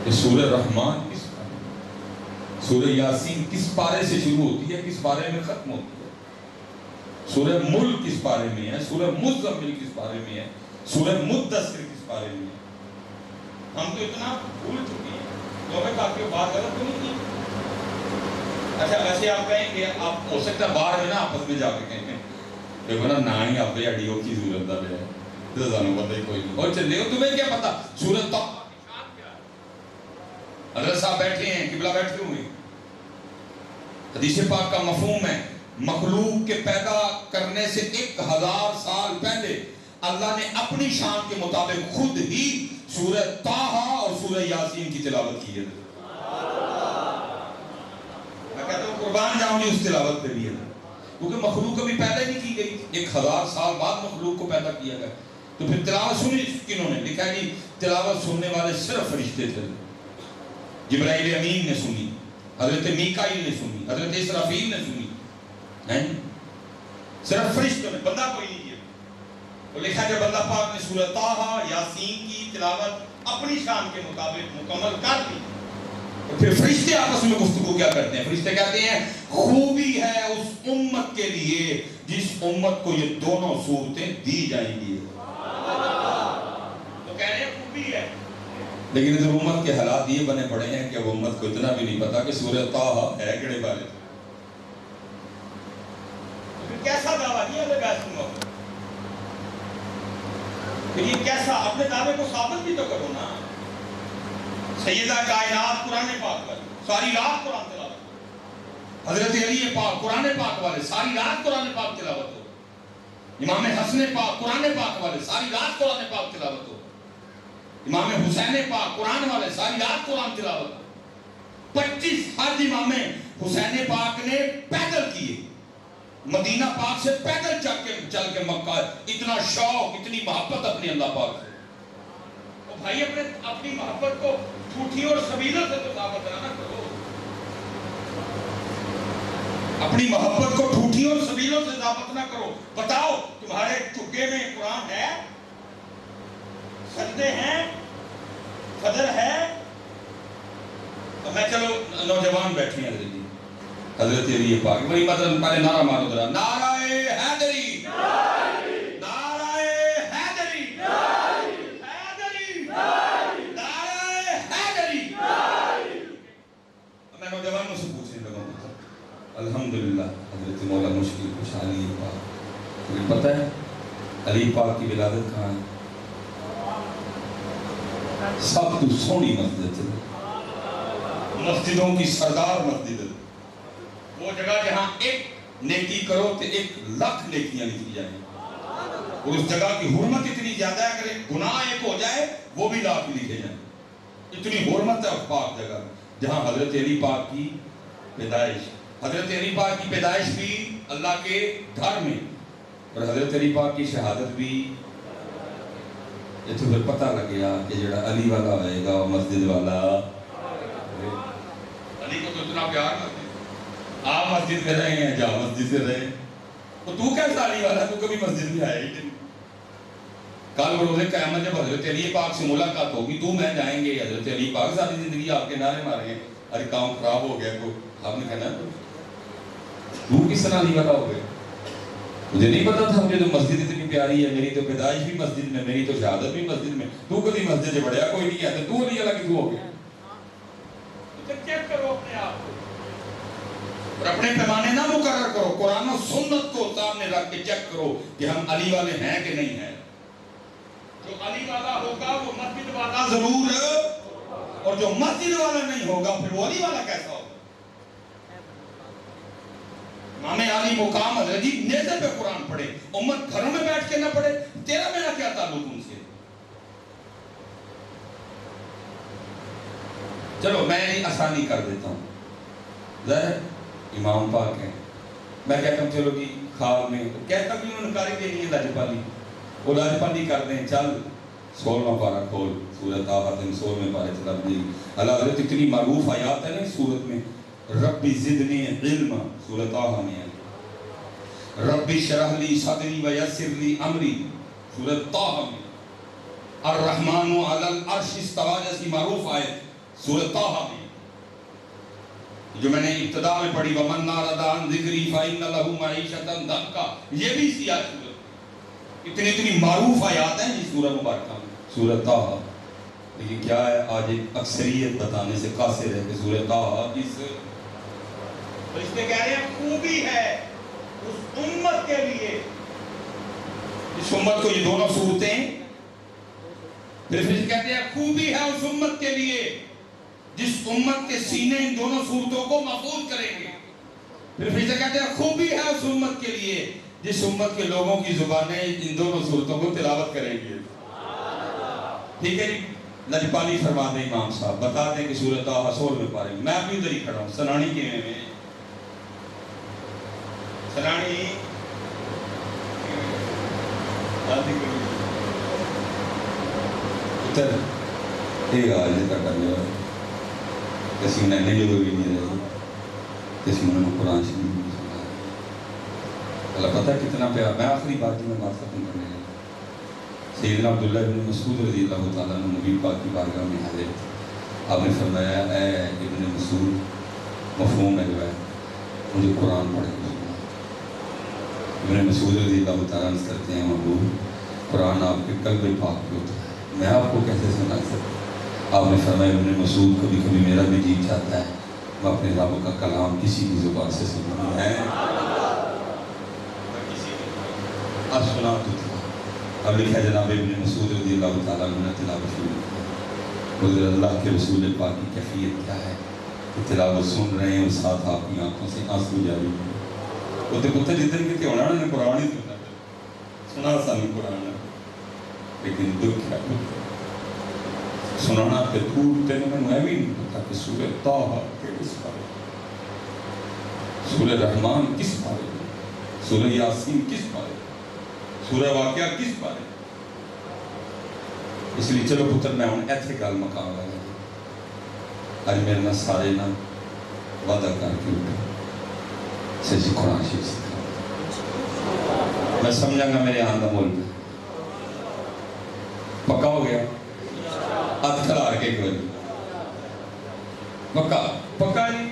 کہ سورہ رحمان کس بارے میں, سورہ یاسین کس پارے سے شروع ہوتی ہے, کس پارے میں ختم ہوتی ہے, سورہ ملک کس بارے میں ہے, سورہ مزمل کس بارے میں ہے, سورہ مدثر کس بارے میں ہے. ہم تو اتنا بھول چکے ہیں. تو ہمیں کہا کہ بات غلط تو نہیں کی. اچھا ویسے آپ کہیں گے آپ ہو سکتا ہے باہر میں نا آپس میں جا کے کہیں گے دیکھو نا نہ ہی آپ اڈیو کی ضرورت ہے زانو پتہ ہی کوئی نہیں اور چلے گا. تمہیں کیا پتا سورۃ طٰہٰ کی شان کیا ہے. حضرت صاحب بیٹھے ہیں قبلہ بیٹھے ہوئے. حدیث پاک کا مفہوم ہے مخلوق کے پیدا کرنے سے 1000 سال پہلے اللہ نے اپنی شان کے مطابق خود ہی سورہ طٰہٰ اور سورہ یاسین کی تلاوت کی ہے. میں کہتا ہوں قربان جاؤں گی اس تلاوت پہ بھی ہے کیونکہ مخلوق کبھی پیدا ہی نہیں کی گئی. 1000 سال بعد مخلوق کو پیدا کیا گیا. تو پھر تلاوت سنی کنہوں نے لکھا ہے جی تلاوت سننے والے صرف فرشتے تھے. جبرائیل امین نے سنی, حضرت میکائیل نے سنی, حضرت اسرافیل نے سنی, صرف فرشتوں نے, بندہ کوئی نہیں ہے. وہ لکھا جب اللہ پاک نے سورہ طٰہٰ یاسین کی تلاوت اپنی شان کے مطابق مکمل کر دی تو پھر فرشتے آپس میں گفتگو کیا کرتے ہیں. فرشتے کہتے ہیں خوبی ہے اس امت کے لیے جس امت کو یہ دونوں صورتیں دی جائیں گی. تو کہہ رہے ہیں خوبی ہے, لیکن ادھر امت کے حالات یہ بنے پڑے ہیں کہ اب امت کو اتنا بھی نہیں پتا کہ سورہ طٰہٰ ہے کیڑے بارے. کیسا دعویٰ کیا لگا سنو پھر یہ کیسا اپنے دعوے کو ثابت بھی تو کرو نا. سیدہ کائنات قرآن پاک والے ساری رات قرآن تلاوت ہو, حضرت علی پاک قرآن پاک والے ساری رات قرآن پاک تلاوت ہو, امام حسن پاک قرآن پاک والے ساری رات قرآن پاک تلاوت ہو, امام حسین پاک قرآن والے ساری رات قرآن تلاوت ہو. 25 حج امام حسین پاک نے پیدل کیے, مدینہ پاک سے پیدل چل کے مکہ. اتنا شوق اتنی محبت اپنی اللہ پاک سے. اور بھائی اپنی محبت کو جھوٹی اور سبیلت سے تو ثابت نہ کرو. اپنی محبت کو جھوٹی اور سبیلوں سے ثابت نہ کرو. بتاؤ تمہارے چگے میں قرآن ہے, سجدے ہیں, فجر ہے. تو میں چلو نوجوان بیٹھے ہیں حضرت علی پاک وہی مطلب پہلے نعرہ مارو ذرا نعرہ حیدری, نعرہ حیدری, حیدری, نعرہ حیدری. میں نوجوانوں سے پوچھنے لگا الحمدللہ حضرت مولا مشکل کچھ علی پاک تمہیں پتہ ہے علی پاک کی ولادت کہاں ہے؟ سب تو سونی مسجد ہے, مسجدوں کی سردار مسجد ہے. وہ جگہ جہاں ایک نیکی کرو تو 1,00,000 نیکیاں لکھی جائیں, اور اس جگہ کی حرمت اتنی زیادہ ہے اگر ایک گناہ ایک ہو جائے وہ بھی لاکھ لکھے جائیں. اتنی حرمت ہے اس پاک جگہ جہاں حضرت علی پاک کی پیدائش، حضرت علی پاک کی پیدائش بھی اللہ کے گھر میں، اور حضرت علی پاک کی شہادت بھی۔ یہ تو پھر پتہ لگ گیا کہ جڑا علی والا ہوئے گا وہ مسجد والا، علی کو تو اتنا پیار کرتے ہیں، آپ مسجد میں رہے ہیں، جا مسجد سے رہے، تو کیسا علی والا، تو کبھی مسجد میں آئے ہی نہیں۔ کل بروز قیامت جب حضرت علی پاک سے ملاقات ہوگی، تو میں جائیں گے، حضرت علی پاک ساری زندگی آپ کے نعرے مارے ہیں، ارے کام خراب ہو گیا کو، آپ نے کہنا تو کس طرح علی والا ہو گئے؟ مجھے نہیں پتا تھا، مجھے تو مسجد اتنی پیاری ہے، میری تو پیدائش بھی مسجد میں، میری تو شہادت بھی مسجد میں، تو کبھی مسجد سے بڑھیا کوئی نہیں ہے، تو علی والا کیوں ہو گیا؟ تو چیک کرو اپنے آپ کو، اور اپنے پیمانے نہ مقرر کرو، قرآن و سنت کو سامنے رکھ کے چیک کرو کہ ہم علی والے ہیں کہ نہیں ہیں۔ جو علی والا ہوگا وہ مسجد والا ضرور ہے، اور جو مسجد والا نہیں ہوگا پھر وہ علی والا کیسا ہوگا؟ امام علی مقام حضرت جی نیزے پہ قرآن پڑھے، امت گھروں میں بیٹھ کے نہ پڑھے، تیرا میرا کیا تعلق ان سے؟ چلو میں آسانی کر دیتا ہوں، ظاہر امام پاک ہیں، میں کہتا ہوں چلو جی خواب میں، کہتا بھی انہوں نے کاری دینی ہے لاجپالی، وہ لاجپالی کر دیں، چل 16واں پارہ کھول، سورۃ طٰہٰ 16ویں پارے چلا دی، اللہ حضرت اتنی معروف آیات ہے نا سورت میں، ربی زدنی علما، سورۃ طٰہٰ میں ہے، ربی شرح لی صدری ویسر لی امری، سورۃ طٰہٰ میں، الرحمن علی العرش استویٰ جیسی معروف آیت سورۃ طٰہٰ میں، جو میں نے ابتدا میں پڑھی وَمَنْ أَعْرَضَ عَنْ ذِكْرِي فَإِنَّ لَهُ مَعِيشَةً ضَنْكًا، یہ بھی اسی آیت سورت، اتنی معروف آیات ہیں یہ سورہ مبارکہ میں، سورۃ طٰہٰ۔ لیکن کیا ہے آج ایک اکثریت بتانے سے قاصر ہے کہ سورۃ طٰہٰ اس میں کہہ رہے ہیں خوبی ہے اس امت کے لیے، اس امت کو یہ دونوں صورتیں، پھر کہتے ہیں خوبی ہے اس امت کے لیے جس امت کے سینے ان دونوں صورتوں کو محفوظ کریں گے، پھر سے کہتے ہیں خوبی ہے اس امت کے لیے جس امت کے لوگوں کی زبانیں ان دونوں صورتوں کو تلاوت کریں گے۔ ٹھیک ہے جی، لجپالی فرما دیں امام صاحب، بتا دیں کہ سورۃ طٰہٰ 16ویں پارے میں اپنی ادھر ہی کھڑا ہوں، سنانی کے میں سنانی اتر ایک آج تک کرنے والا کسی نے نہیں جو بھی نہیں رہی، کسی نے قرآن شریف نہیں سنا، اللہ پتہ کتنا پیار۔ میں آخری بات جو میں بات ختم کرنے لگا، سیدنا عبداللہ بن مسعود رضی اللہ تعالیٰ عنہ نبی پاک کی بارگاہ میں حاضر تھے، آپ نے فرمایا اے ابن مسعود، مفہوم ہے جو ہے مجھے قرآن پڑھ کے سنا۔ ابن مسعود رضی اللہ تعالیٰ عنہ کرتے ہیں محبوب، قرآن آپ کے قلب پاک پہ ہوتا ہے، میں آپ کو کیسے سنا سکتا؟ آپ نے فرمایا ابن مسعود کبھی کبھی میرا بھی جی چاہتا ہے میں اپنے رب کا کلام کسی کی زبان سے سنوں، میں اب سنا تو تھا، اب لکھا جناب ابن مسعود رضی اللہ تعالیٰ عنہ نے تلاوت شروع کی، حضور اللہ کے رسول پاک کی کیفیت کیا ہے کہ تلاوت سن رہے ہیں اور ساتھ آپ کی آنکھوں سے آنسو جاری ہیں، وہ تو پتہ جتنے کہ ہونا نے قرآن ہی سنا سانو قرآن، لیکن دکھ ہے سنانا پہ دور تینوں میں بھی نہیں پتا کہ سورہ طٰہٰ کس بارے، سورہ رحمان کس بارے، سورہ یاسین کس بارے، سورہ واقعہ کس بارے۔ اس لیے چلو پتر میں ہوں ایتھے گل مقام لگا، آج میرے نہ سارے نہ وعدہ کر کے اٹھا سے قرآن شریف سکھا، میں سمجھا گا میرے آن دا ملک پکا ہو گیا، ہاتھ کھلار کے کوئی پکا پکا جی،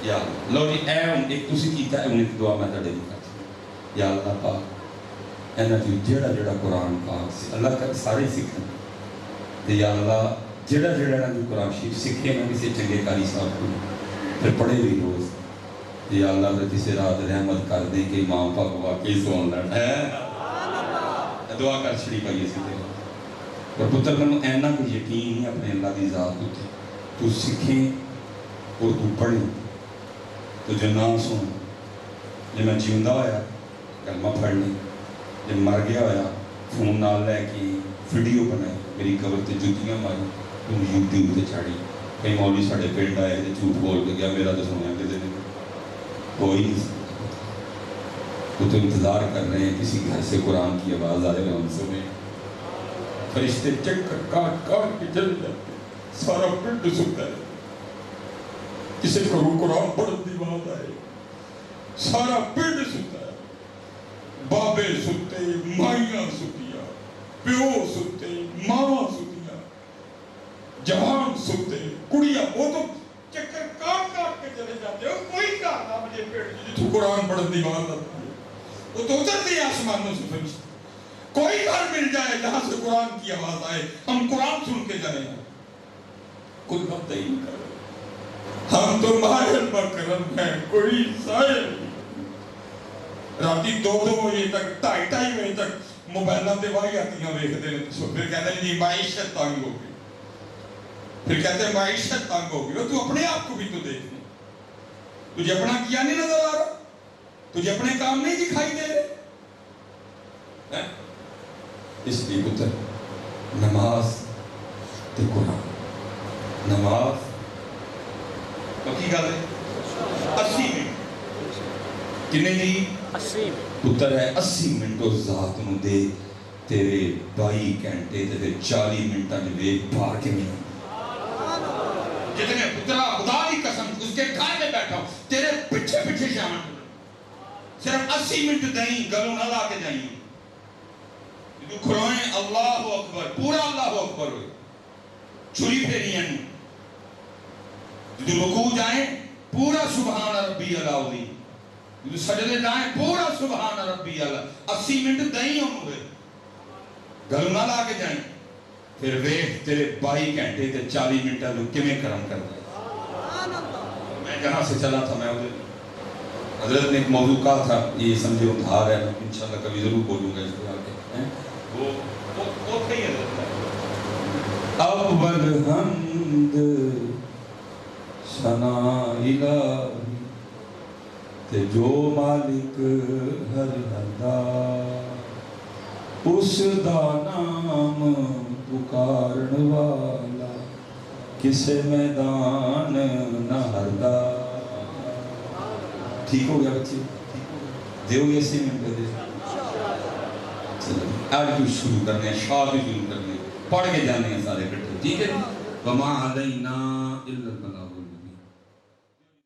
یا لو جی اے ہوں ایک تسی کیتا ہے انہیں دعا میں تڑے لکھا چاہتا، یا اللہ پاک اینا جو جڑا جڑا قرآن پاک سے اللہ کا سارے سکھیں، یا اللہ جڑا جڑا جو قرآن شریف سکھے میں کسی چنگے کاری صاحب کو پھر پڑھے بھی روز، یا اللہ حضرت سے رات رحمت کر دیں کہ امام پاک واقعی سون لڑ ہے، دعا کر شریف آئیے سکھے، اور پتر میں اینا کو یقین ہے اپنے اللہ دی ذات ہوتے، تو سکھیں اور تو پڑھیں، تو جو نہ سن جب میں جیوندہ ہویا کلمہ پڑھ لیں، جب مر گیا ہویا فون نال لے کے ویڈیو بنائے، میری قبر تے جتیاں ماری، یوٹیوب پہ چاڑی کئی مولوی ساڑے پنڈ آئے تھے جھوٹ بول کے گیا میرا تو سنیا کسی نے کوئی نہیں سنتا وہ تو انتظار کر رہے ہیں کسی گھر سے قرآن کی آواز آئے گا ان سنیں فرشتے چکر کاٹ کاٹ کے چل جاتے سارا پنڈ سنتا ہے کسی کو قرآن پڑھنے کی بات آئے سارا پنڈ سنتا ہے بابے سنتے مائیاں سنتیاں پیو سنتے ماں سنتیاں جوان سنتے کڑیاں وہ تو چکر کاٹ کاٹ کے چلے جاتے ہیں کوئی کہا نہ مجھے پیڑ جی تو قرآن پڑھنے کی بات آتی ہے وہ تو اترتے ہیں آسمانوں سے فرشتے کوئی گھر مل جائے جہاں سے قرآن کی آواز آئے ہم قرآن سن کے جائیں کوئی بات نہیں کرے ہم تو ماہر مکرم ہیں کوئی سائل راتی 2 بجے تک 2:30 بجے تک موبائلوں تے واہی آتیاں ویکھدے نے پھر کہتے ہیں جی معیشت تنگ ہو گئی پھر کہتے ہیں معیشت تنگ ہو گئی تو اپنے آپ کو بھی تو دیکھ لیں تجھے اپنا کیا نہیں نظر آ رہا تجھے اپنے کام نہیں دکھائی دے رہے اس لیے پتر نماز تے قرآن نماز پکی گل ہے 80 منٹ کنے جی 80 پتر ہے 80 منٹ اس ذات نو دے تیرے 22 گھنٹے تے 40 منٹاں دے ویکھ بھار کے ملے جتنے پترا خدا کی قسم اس کے گھر میں بیٹھا ہوں تیرے پیچھے پیچھے جانا صرف 80 منٹ دیں گلوں نہ لا کے جائیں جو کھلوئیں اللہ اکبر پورا اللہ اکبر ہوئے چھری پھیریاں جو رکوع جائیں پورا سبحان ربی العظیم جو سجدے جائیں پورا سبحان ربی العظیم 80 منٹ دیں ہوئے گلوں نہ لا کے جائیں پھر ویکھ تیرے 22 گھنٹے تے 40 منٹاں نوں کیویں کرم کردا ہے میں جہاں سے چلا تھا میں ادھر حضرت نے ایک موضوع کہا تھا یہ سمجھے ادھار ہے میں انشاءاللہ کبھی ضرور بولوں گا اس کو آگے وہ تھے حضرت اول حمد ثنا الہی تے جو مالک ہر ہردا اس دا نام پکارن والا کسے میدان نہ ہردا ٹھیک ہو گیا بچے دیو گے 80 منٹ دے آج بھی شروع کرنے ہیں شاہ بھی شروع کرنے ہیں پڑھ کے جانے ہیں سارے کٹھے ٹھیک ہے وَمَا عَلَيْنَا إِلَّا الْبَلَاغُ